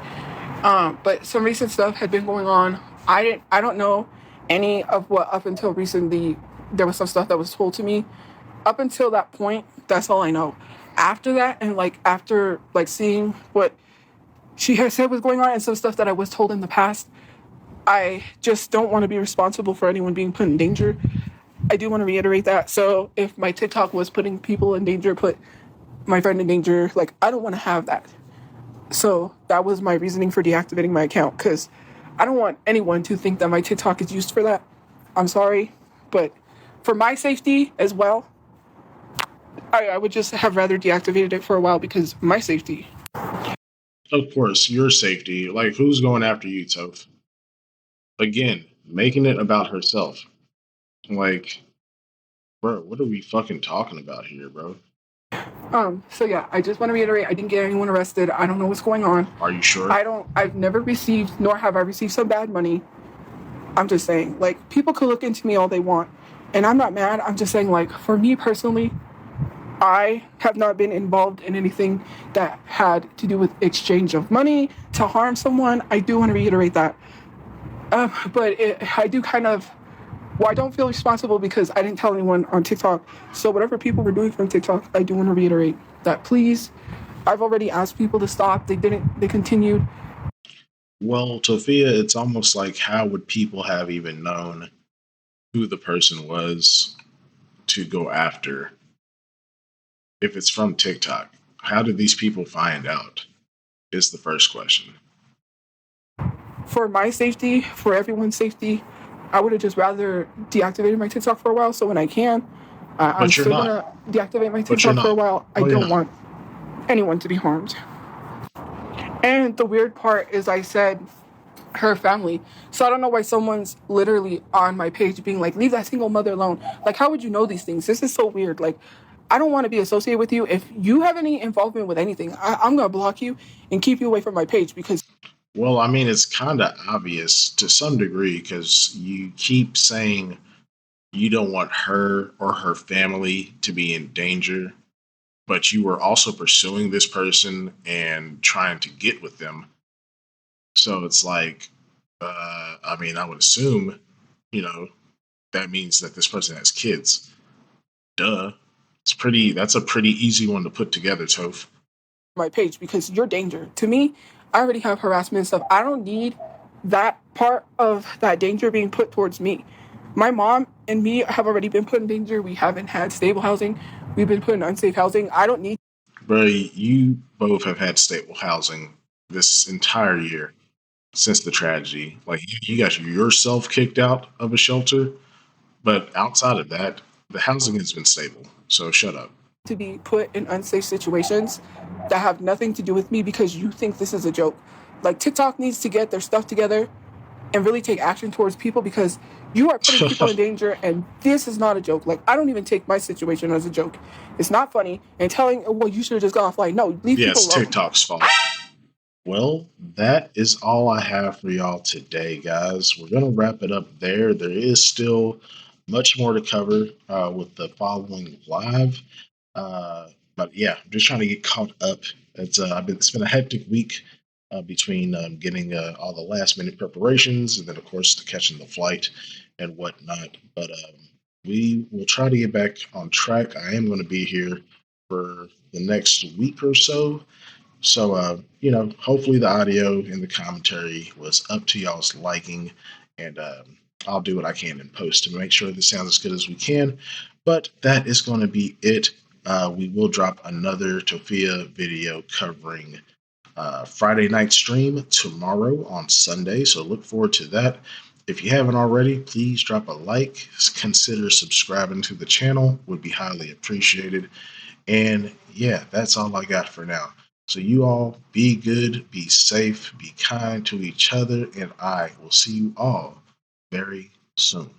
But some recent stuff had been going on. I don't know any of what up until recently there was some stuff that was told to me. Up until that point, that's all I know. After that, and after seeing what she had said was going on and some stuff that I was told in the past, I just don't want to be responsible for anyone being put in danger. I do want to reiterate that. So if my TikTok was putting people in danger, put my friend in danger, I don't want to have that. So that was my reasoning for deactivating my account, because I don't want anyone to think that my TikTok is used for that. I'm sorry, but for my safety as well, I would just have rather deactivated it for a while because my safety. Of course, your safety. Like, who's going after you, Toph? Again, making it about herself. Like, bro, what are we fucking talking about here, bro? So yeah, I just want to reiterate, I didn't get anyone arrested. I don't know what's going on. Are you sure? I've never received, nor have I received some bad money. I'm just saying, people could look into me all they want, and I'm not mad. I'm just saying, for me personally, I have not been involved in anything that had to do with exchange of money to harm someone. I do want to reiterate that. But I do I don't feel responsible because I didn't tell anyone on TikTok. So whatever people were doing from TikTok, I do want to reiterate that, please. I've already asked people to stop. They didn't. They continued. Well, Tophia, it's almost like how would people have even known who the person was to go after if it's from TikTok? How did these people find out? Is the first question. For my safety, for everyone's safety, I would have just rather deactivated my TikTok for a while. So when I can, I'm But you're still not. gonna deactivate my But you're TikTok for a not. while. I No, you're don't not. want anyone to be harmed. And the weird part is, I said her family. So I don't know why someone's literally on my page being like, leave that single mother alone. Like, how would you know these things? This is so weird. Like, I don't want to be associated with you. If you have any involvement with anything, I'm going to block you and keep you away from my page because Well, I mean, it's kind of obvious to some degree because you keep saying you don't want her or her family to be in danger, but you were also pursuing this person and trying to get with them. So it's like, I mean, I would assume, you know, that means that this person has kids. Duh. That's a pretty easy one to put together, Toph. my page because you're danger. To me, I already have harassment and stuff. I don't need that part of that danger being put towards me. My mom and me have already been put in danger. We haven't had stable housing. We've been put in unsafe housing. I don't need Bro, you both have had stable housing this entire year since the tragedy. Like, you got yourself kicked out of a shelter, but outside of that, the housing has been stable. So shut up. to be put in unsafe situations that have nothing to do with me because you think this is a joke. Like, TikTok needs to get their stuff together and really take action towards people because you are putting people in danger, and this is not a joke. Like, I don't even take my situation as a joke. It's not funny. And telling, well, you should have just gone offline. No, leave Yeah, people it's alone. TikTok's fault. Well, that is all I have for y'all today, guys. We're going to wrap it up there. There is still much more to cover with the following live. But yeah, I'm just trying to get caught up. It's been a hectic week between getting all the last minute preparations and then, of course, catching the flight and whatnot. But we will try to get back on track. I am going to be here for the next week or so, so, hopefully the audio and the commentary was up to y'all's liking, and I'll do what I can in post to make sure this sounds as good as we can. But that is going to be it. We will drop another Tophia video covering Friday night stream tomorrow on Sunday, so look forward to that. If you haven't already, please drop a like, consider subscribing to the channel, would be highly appreciated. And yeah, that's all I got for now. So you all be good, be safe, be kind to each other, and I will see you all very soon.